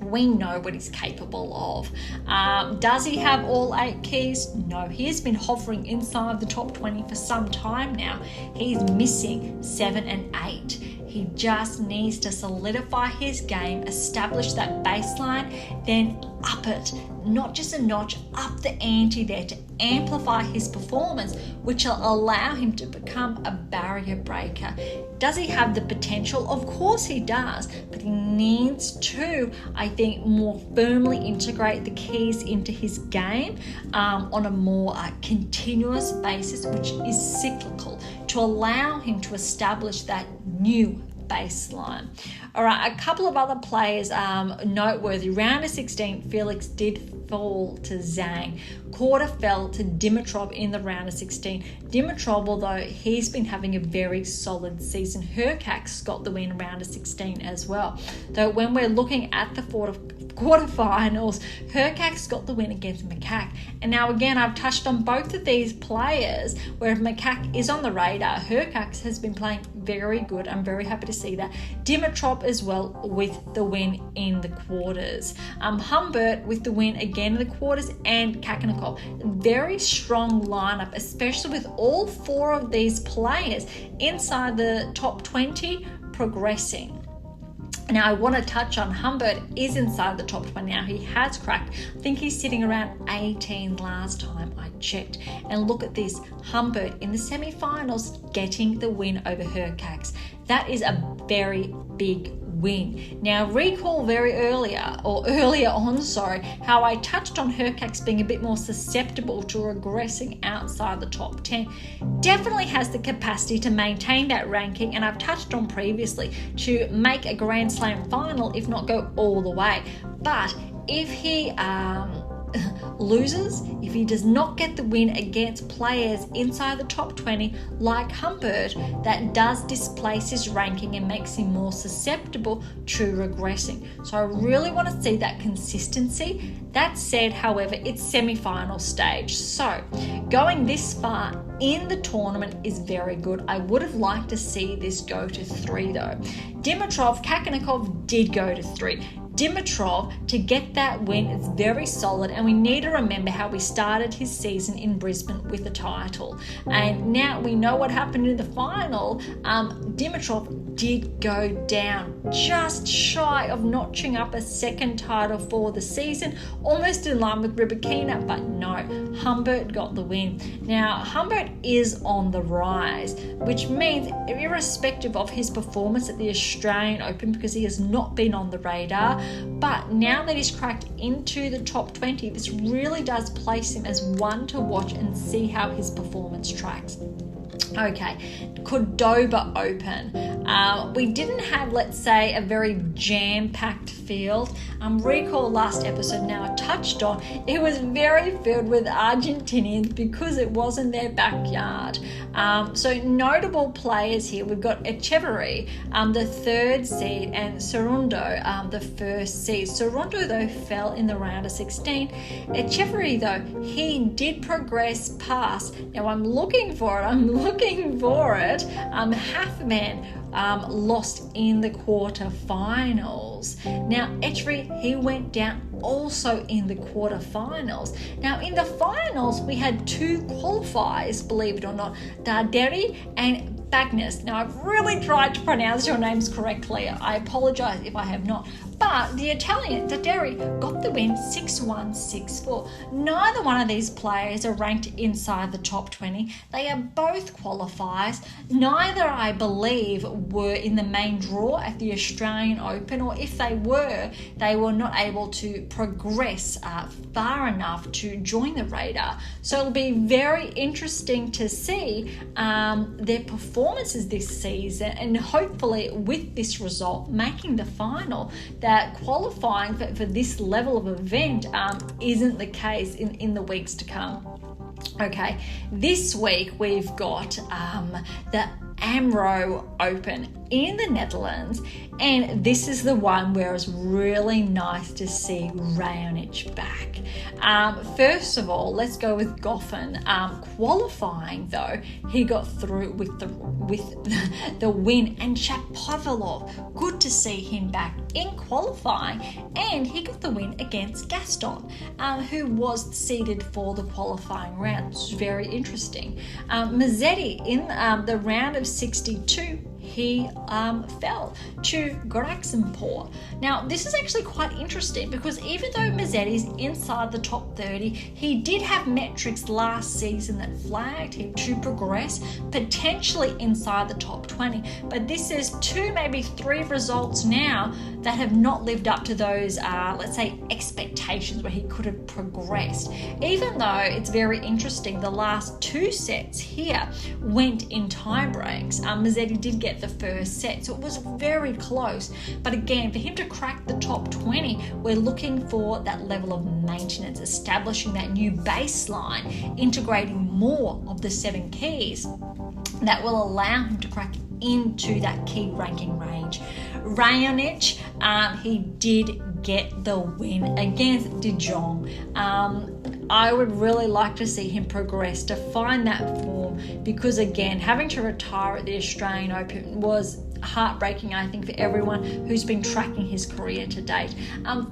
we know what he's capable of. Does he have all 8 keys? No, he has been hovering inside the top 20 for some time now. He's missing 7 and 8. He just needs to solidify his game, establish that baseline, then up it, not just a notch, up the ante there to amplify his performance, which will allow him to become a barrier breaker. Does he have the potential? Of course he does, but he needs to, I think, more firmly integrate the keys into his game on a more continuous basis, which is cyclical, to allow him to establish that new baseline. All right, a couple of other players noteworthy. Round of 16, Felix did fall to Zhang. Quarter fell to Dimitrov in the round of 16. Dimitrov, although he's been having a very solid season, Hurkacz got the win round of 16 as well. Though when we're looking at the quarterfinals, Hurkacz got the win against Makak. And now again, I've touched on both of these players, where if Makak is on the radar, Hurkacz has been playing very good. I'm very happy to see that. Dimitrov as well with the win in the quarters. Humbert with the win again in the quarters, and Kakanakov. Very strong lineup, especially with all 4 of these players inside the top 20 progressing. Now, I want to touch on Humbert is inside the top 20 now. He has cracked. I think he's sitting around 18 last time I checked. And look at this. Humbert in the semi-finals getting the win over Hurkacz. That is a very big win. Now, recall earlier on, how I touched on Hurkacz being a bit more susceptible to regressing outside the top 10. Definitely has the capacity to maintain that ranking, and I've touched on previously to make a Grand Slam final, if not go all the way. But if he loses if he does not get the win against players inside the top 20 like Humbert. That does displace his ranking and makes him more susceptible to regressing. So I really want to see that consistency. That said, however, it's semi-final stage. So going this far in the tournament is very good. I would have liked to see this go to 3 though. Dimitrov, Kakanakov did go to 3. Dimitrov, to get that win, is very solid, and we need to remember how we started his season in Brisbane with a title. And now we know what happened in the final. Dimitrov did go down, just shy of notching up a second title for the season, almost in line with Rybakina, but no, Humbert got the win. Now, Humbert is on the rise, which means irrespective of his performance at the Australian Open, because he has not been on the radar, but now that he's cracked into the top 20, this really does place him as one to watch and see how his performance tracks. Okay, Cordoba Open. We didn't have, let's say, a very jam-packed field. Recall last episode now I touched on, it was very filled with Argentinians because it wasn't their backyard. So notable players here, we've got Echeverry, the 3rd seed, and Cerundo, the 1st seed. Cerundo, though, fell in the round of 16. Echeverry, though, he did progress past. Now I'm looking for it. Halfman lost in the quarterfinals. Now Echeverry, he went down also in the quarterfinals. Now in the finals, we had 2 qualifiers, believe it or not, Darderi and Bagnes. Now I've really tried to pronounce your names correctly. I apologize if I have not. But the Italian, Darderi, got the win 6-1, 6-4. Neither one of these players are ranked inside the top 20. They are both qualifiers. Neither, I believe, were in the main draw at the Australian Open, or if they were not able to progress far enough to join the radar. So it'll be very interesting to see their performances this season, and hopefully with this result, making the final, that qualifying for this level of event isn't the case in the weeks to come. Okay, this week we've got the AMRO Open in the Netherlands, and this is the one where it's really nice to see Raonic back. First of all, let's go with Goffin. Qualifying though, he got through with the win, and Shapovalov, good to see him back in qualifying, and he got the win against Gaston, who was seeded for the qualifying round. It's very interesting. Mazzetti in the round of 62, he fell to Graxenpoor. Now, this is actually quite interesting because even though Mazzetti's inside the top 30, he did have metrics last season that flagged him to progress, potentially inside the top 20. But this is 2, maybe 3 results now that have not lived up to those, let's say, expectations where he could have progressed. Even though it's very interesting, the last 2 sets here went in tie breaks. Mazzetti did get the first set, so it was very close. But again, for him to crack the top 20, we're looking for that level of maintenance, establishing that new baseline, integrating more of the 7 keys that will allow him to crack into that key ranking range. Raonic, he did get the win against De Jong. I would really like to see him progress to find that form, because again, having to retire at the Australian Open was heartbreaking, I think, for everyone who's been tracking his career to date.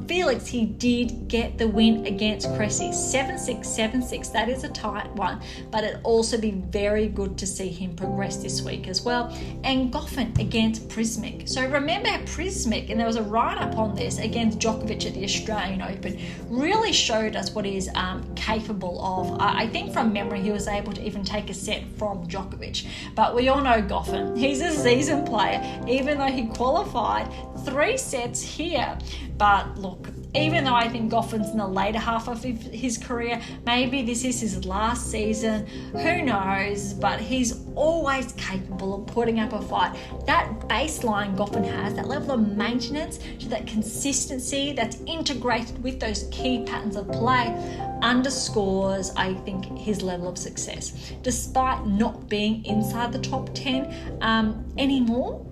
Felix, he did get the win against Cressy, 7-6, 7-6. That is a tight one, but it'd also be very good to see him progress this week as well. And Goffin against Prismic. So remember Prismic, and there was a write-up on this against Djokovic at the Australian Open, really showed us what he's capable of. I think from memory he was able to even take a set from Djokovic, but we all know Goffin, he's a seasoned player, even though he qualified 3 sets here. But look, even though I think Goffin's in the later half of his career, maybe this is his last season, who knows, but he's always capable of putting up a fight. That baseline Goffin has, that level of maintenance to that consistency that's integrated with those key patterns of play, underscores, I think, his level of success. Despite not being inside the top 10 anymore,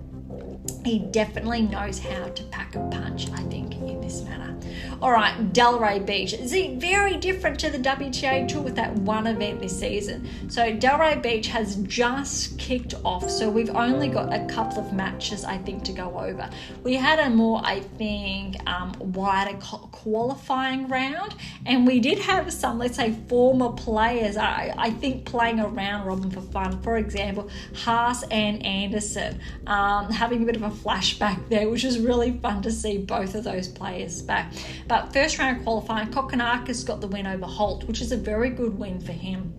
he definitely knows how to pack a punch, I think, in this manner. All right, Delray Beach. Is very different to the WTA Tour with that one event this season. So Delray Beach has just kicked off, so we've only got a couple of matches, I think, to go over. We had a more, I think, wider qualifying round, and we did have some, let's say, former players, I think, playing a round robin for fun. For example, Haas and Anderson having a bit of a flashback there, which was really fun to see both of those players back. But first round qualifying, Kokkinakis got the win over Holt, which is a very good win for him.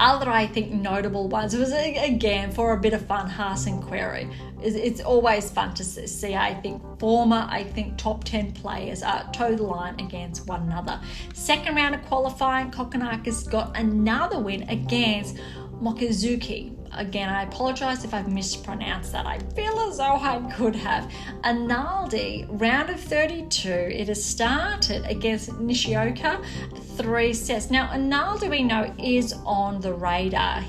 Other, I think, notable ones, it was, again, for a bit of fun, Haas and Query. It's always fun to see, I think, former, top 10 players toe the line against one another. Second round of qualifying, Kokkinakis got another win against Mokizuki. Again, I apologize if I've mispronounced that. I feel as though I could have. Analdi, round of 32. It has started against Nishioka, 3 sets. Now, Analdi, we know, is on the radar.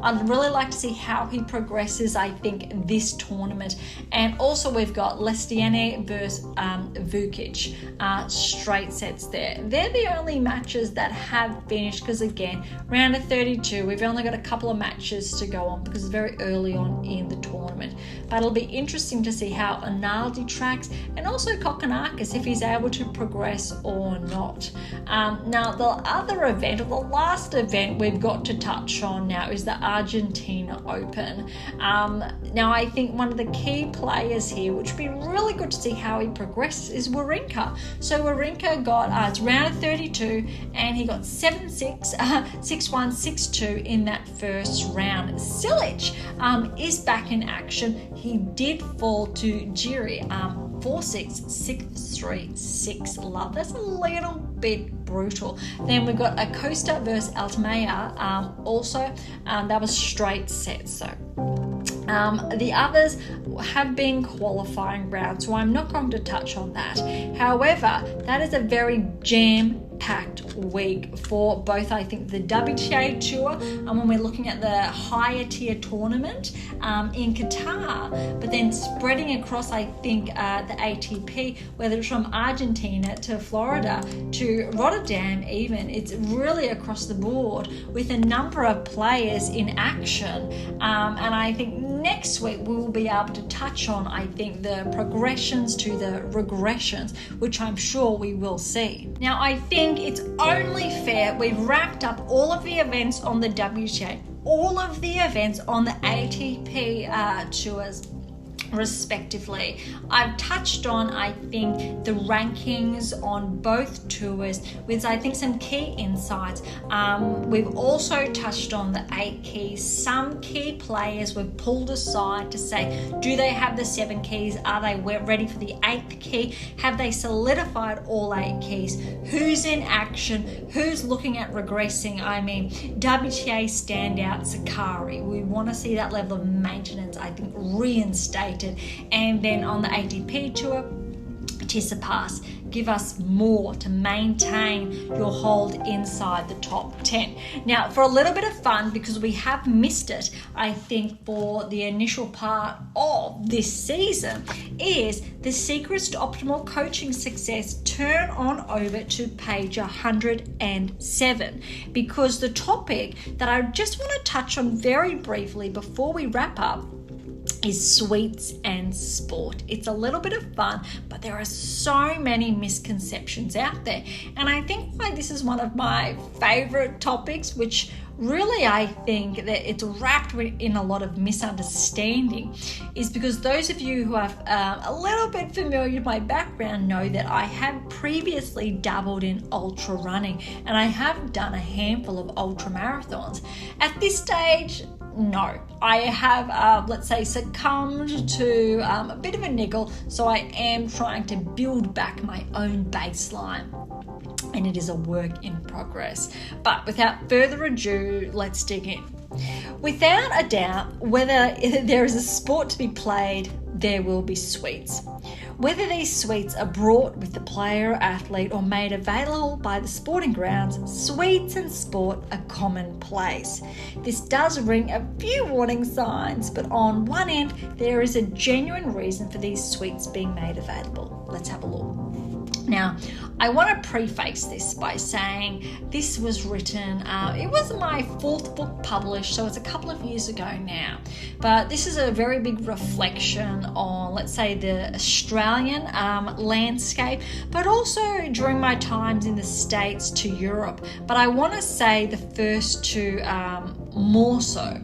I'd really like to see how he progresses, I think, this tournament. And also, we've got Lestiene versus Vukic, straight sets there. They're the only matches that have finished because, again, round of 32, we've only got a couple of matches to go on because it's very early on in the tournament. But it'll be interesting to see how Analdi tracks, and also Kokkinakis, if he's able to progress or not. Now, the other event, or the last event we've got to touch on now, is the Argentina Open. Now, I think one of the key players here, which would be really good to see how he progresses, is Wawrinka. So Wawrinka got it's round of 32, and he got 7-6, 6-1, 6-2 in that first round. Silic is back in action. He did fall to Jiri 4-6, 6-3, 6-love. That's a little bit brutal. Then we've got Acosta versus Altmaier. Also, that was straight sets. So the others have been qualifying rounds, so I'm not going to touch on that. However, that is a very jam-packed week for both, I think, the WTA Tour, and when we're looking at the higher tier tournament in Qatar, but then spreading across, I think, the ATP, whether it's from Argentina to Florida to Rotterdam even, it's really across the board with a number of players in action, and I think next week we will be able to touch on, I think, the progressions to the regressions, which I'm sure we will see. Now, I think it's only fair, we've wrapped up all of the events on the WTA, all of the events on the ATP tours, respectively. I've touched on, I think, the rankings on both tours with, I think, some key insights. We've also touched on the 8 keys. Some key players were pulled aside to say, do they have the 7 keys? Are they ready for the 8th key? Have they solidified all 8 keys? Who's in action? Who's looking at regressing? I mean, WTA standout Sakari. We want to see that level of maintenance, I think, reinstated. And then on the ATP Tour, Tsitsipas, give us more to maintain your hold inside the top 10. Now, for a little bit of fun, because we have missed it, I think, for the initial part of this season, is the secrets to optimal coaching success. Turn on over to page 107, because the topic that I just want to touch on very briefly before we wrap up is sweets and sport. It's a little bit of fun, but there are so many misconceptions out there. And I think why this is one of my favorite topics, which really I think that it's wrapped in a lot of misunderstanding, is because those of you who are a little bit familiar with my background know that I have previously dabbled in ultra running, and I have done a handful of ultra marathons. At this stage, no, I have, let's say, succumbed to a bit of a niggle, so I am trying to build back my own baseline, and it is a work in progress. But without further ado, let's dig in. Without a doubt, whether there is a sport to be played, there will be sweets. Whether these sweets are brought with the player or athlete or made available by the sporting grounds, sweets and sport are commonplace. This does ring a few warning signs, but on one end, there is a genuine reason for these sweets being made available. Let's have a look. Now, I want to preface this by saying this was written, it was my 4th book published, so it's a couple of years ago now. But this is a very big reflection on, let's say, the Australian landscape, but also during my times in the States to Europe. But I want to say the first two more so,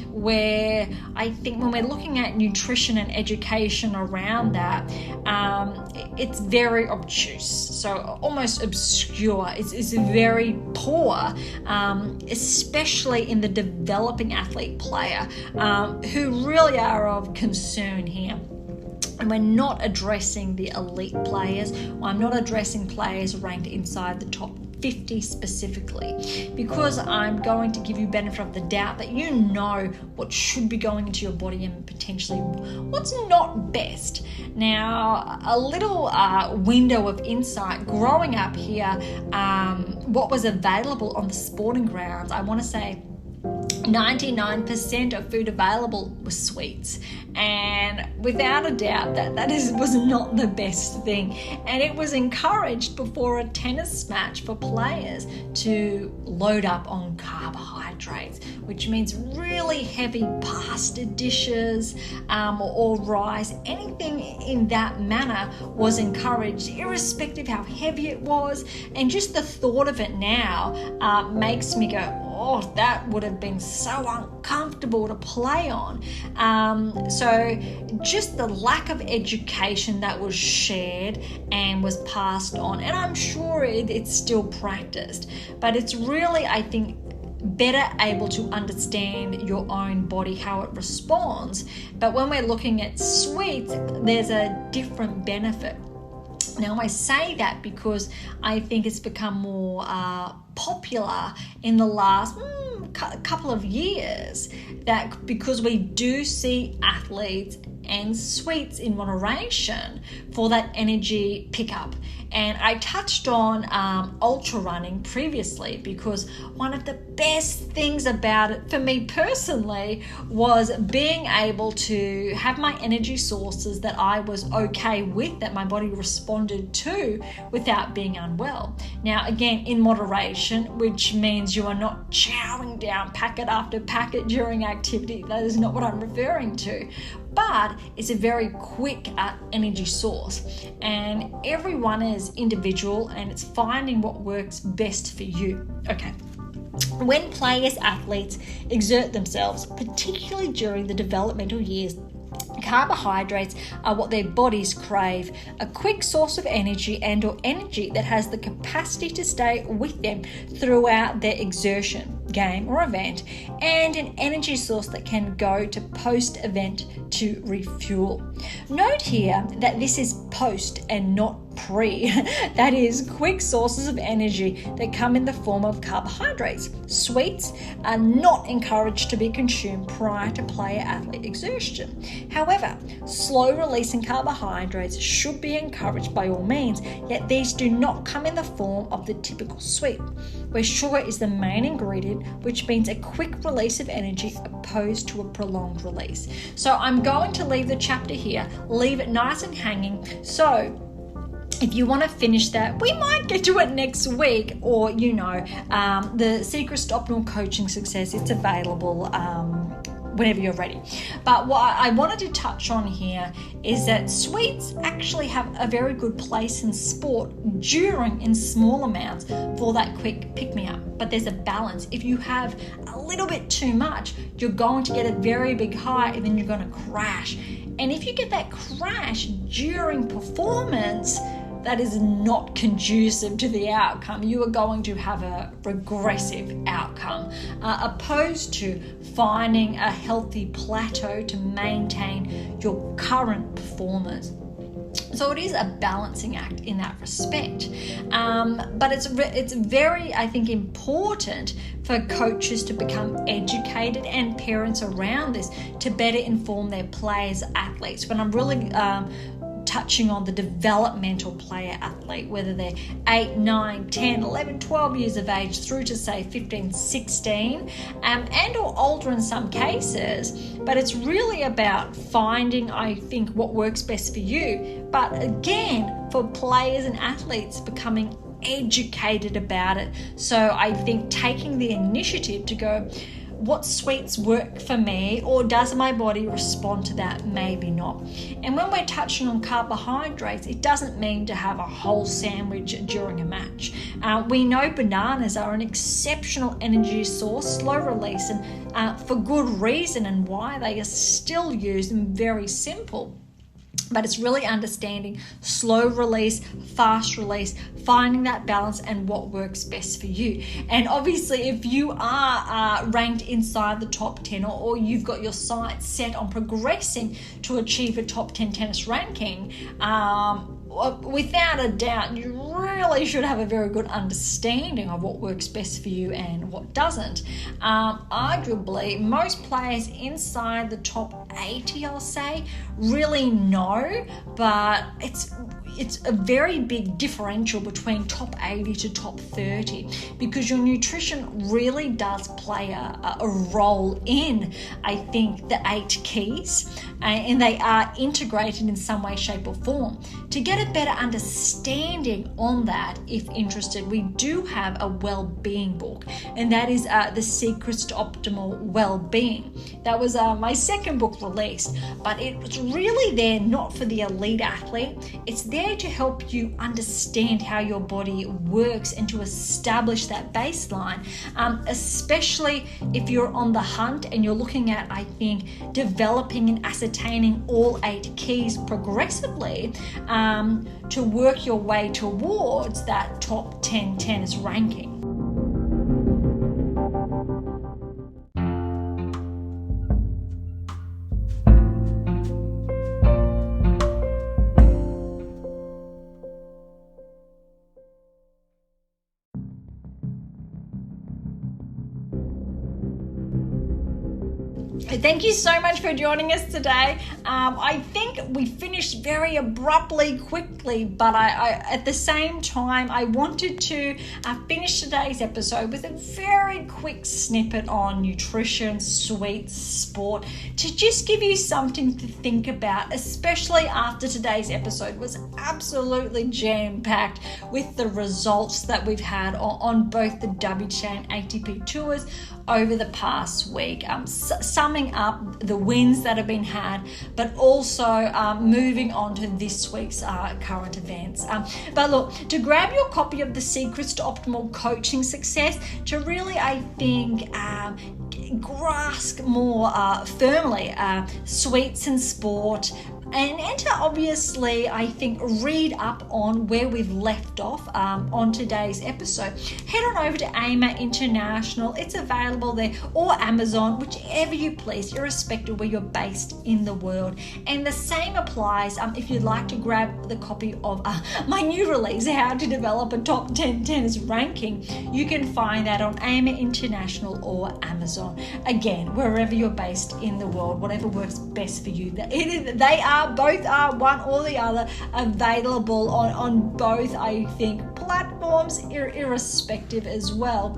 where I think when we're looking at nutrition and education around that, it's very obtuse, so almost obscure. It's very poor, especially in the developing athlete player, who really are of concern here. And we're not addressing the elite players. I'm not addressing players ranked inside the top 50 specifically, because I'm going to give you benefit of the doubt that you know what should be going into your body and potentially what's not best. Now, a little window of insight growing up here, what was available on the sporting grounds, I want to say 99% of food available was sweets, and without a doubt was not the best thing. And it was encouraged before a tennis match for players to load up on carbohydrates, which means really heavy pasta dishes or rice. Anything in that manner was encouraged, irrespective how heavy it was. And just the thought of it now makes me go, oh, that would have been so uncomfortable to play on. So just the lack of education that was shared and was passed on, and I'm sure it's still practiced, but it's really, I think, better able to understand your own body, how it responds. But when we're looking at sweets, there's a different benefit. Now, I say that because I think it's become more popular in the last couple of years, that because we do see athletes and sweets in moderation for that energy pickup. And I touched on ultra running previously, because one of the best things about it for me personally was being able to have my energy sources that I was okay with, that my body responded to without being unwell. Now, again, in moderation, which means you are not chowing down packet after packet during activity. That is not what I'm referring to. But it's a very quick energy source, and everyone is individual, and it's finding what works best for you. Okay. When players, athletes exert themselves, particularly during the developmental years, carbohydrates are what their bodies crave, a quick source of energy and or energy that has the capacity to stay with them throughout their exertion, game or event, and an energy source that can go to post-event to refuel. Note here that this is post and not pre. That is quick sources of energy that come in the form of carbohydrates. Sweets are not encouraged to be consumed prior to player-athlete exertion. However, slow releasing carbohydrates should be encouraged by all means, yet these do not come in the form of the typical sweet, where sugar is the main ingredient, which means a quick release of energy opposed to a prolonged release. So I'm going to leave the chapter here, leave it nice and hanging. So if you want to finish that, we might get to it next week, or, the Secrets to Optimal Coaching Success, it's available whenever you're ready. But what I wanted to touch on here is that sweets actually have a very good place in sport in small amounts for that quick pick-me-up. But there's a balance. If you have a little bit too much, you're going to get a very big high, and then you're going to crash. And if you get that crash during performance, that is not conducive to the outcome. You are going to have a regressive outcome, opposed to finding a healthy plateau to maintain your current performance. So it is a balancing act in that respect. But it's very, I think, important for coaches to become educated and parents around this to better inform their players, athletes. When I'm really touching on the developmental player athlete, whether they're 8, 9, 10, 11, 12 years of age through to say 15, 16, and or older in some cases. But it's really about finding, I think, what works best for you. But again, for players and athletes, becoming educated about it. So I think taking the initiative to go, what sweets work for me, or does my body respond to that? Maybe not. And when we're touching on carbohydrates, it doesn't mean to have a whole sandwich during a match. We know bananas are an exceptional energy source, slow release, and for good reason, and why they are still used and very simple. But it's really understanding slow release, fast release, finding that balance and what works best for you. And obviously, if you are ranked inside the top 10, or you've got your sights set on progressing to achieve a top 10 tennis ranking, without a doubt, you really should have a very good understanding of what works best for you and what doesn't. Arguably, most players inside the top 80, I'll say, really know, but it's a very big differential between top 80 to top 30, because your nutrition really does play a role in, I think, the 8 keys, and they are integrated in some way, shape or form. To get a better understanding on that, if interested, we do have a well-being book, and that is The Secrets to Optimal Well-Being. That was my second book released, but it was really there not for the elite athlete. It's there to help you understand how your body works and to establish that baseline, especially if you're on the hunt and you're looking at, I think, developing and ascertaining all 8 keys progressively to work your way towards that top 10 tennis ranking. Thank you so much for joining us today. I think we finished very abruptly, quickly, but I at the same time, I wanted to finish today's episode with a very quick snippet on nutrition, sweets, sport, to just give you something to think about, especially after today's episode was absolutely jam-packed with the results that we've had on both the WTA and ATP Tours over the past week, summing up the wins that have been had, but also moving on to this week's current events. But look, to grab your copy of The Secrets to Optimal Coaching Success, to really, I think, grasp more firmly sweets and sport, and to obviously, I think, read up on where we've left off on today's episode, head on over to AIMA International. It's available there, or Amazon, whichever you please, irrespective of where you're based in the world. And the same applies if you'd like to grab the copy of my new release, How to Develop a Top 10 Tennis Ranking. You can find that on AIMA International or Amazon. Again, wherever you're based in the world, whatever works best for you. Both are one or the other available on both, I think, platforms, irrespective as well.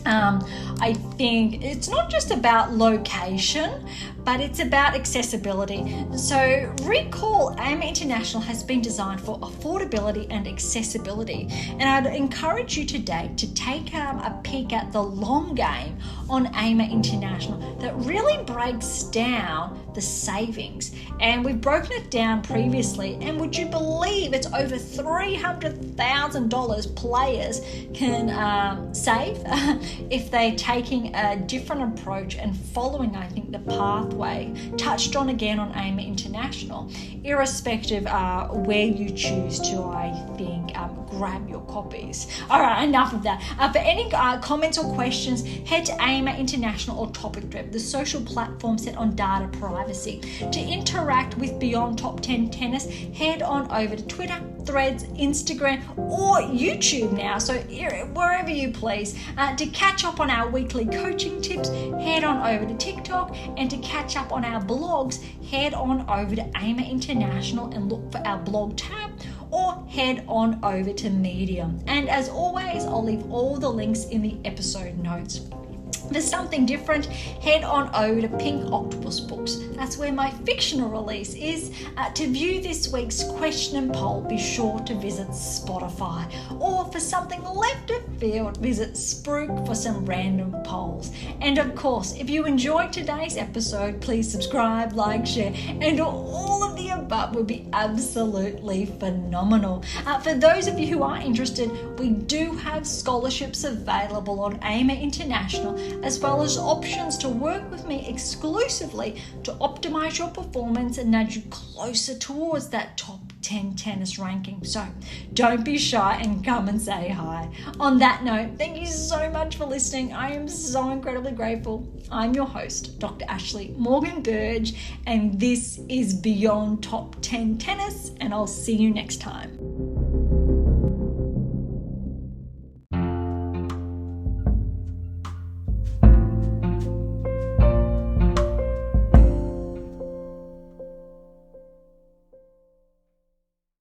I think it's not just about location, but it's about accessibility. So recall, AIMA International has been designed for affordability and accessibility. And I'd encourage you today to take a peek at the long game on AIMA International that really breaks down the savings. And we've broken it down previously, and would you believe it's over $300,000 players can save if they're taking a different approach and following, I think, the pathway touched on again on AIMA International, irrespective where you choose to, I think, grab your copies. All right, enough of that. For any comments or questions, head to AIMA International or Topic Drive, the social platform set on data privacy. To interact with Beyond Top 10 Tennis, head on over to Twitter, Threads, Instagram, or YouTube now, so wherever you please. To catch up on our weekly coaching tips, head on over to TikTok, and to catch up on our blogs, head on over to AIMA International and look for our blog tab, or head on over to Medium. And as always, I'll leave all the links in the episode notes. For something different, head on over to Pink Octopus Books. That's where my fictional release is. To view this week's question and poll, be sure to visit Spotify. Or for something left of field, visit Spruik for some random polls. And of course, if you enjoyed today's episode, please subscribe, like, share, and all of the above would be absolutely phenomenal. For those of you who are interested, we do have scholarships available on AIMA International, as well as options to work with me exclusively to optimize your performance and nudge you closer towards that top 10 tennis ranking. So don't be shy and come and say hi. On that note, thank you so much for listening. I am so incredibly grateful. I'm your host, Dr. Ashley Morgan Berge, and this is Beyond Top 10 Tennis, and I'll see you next time.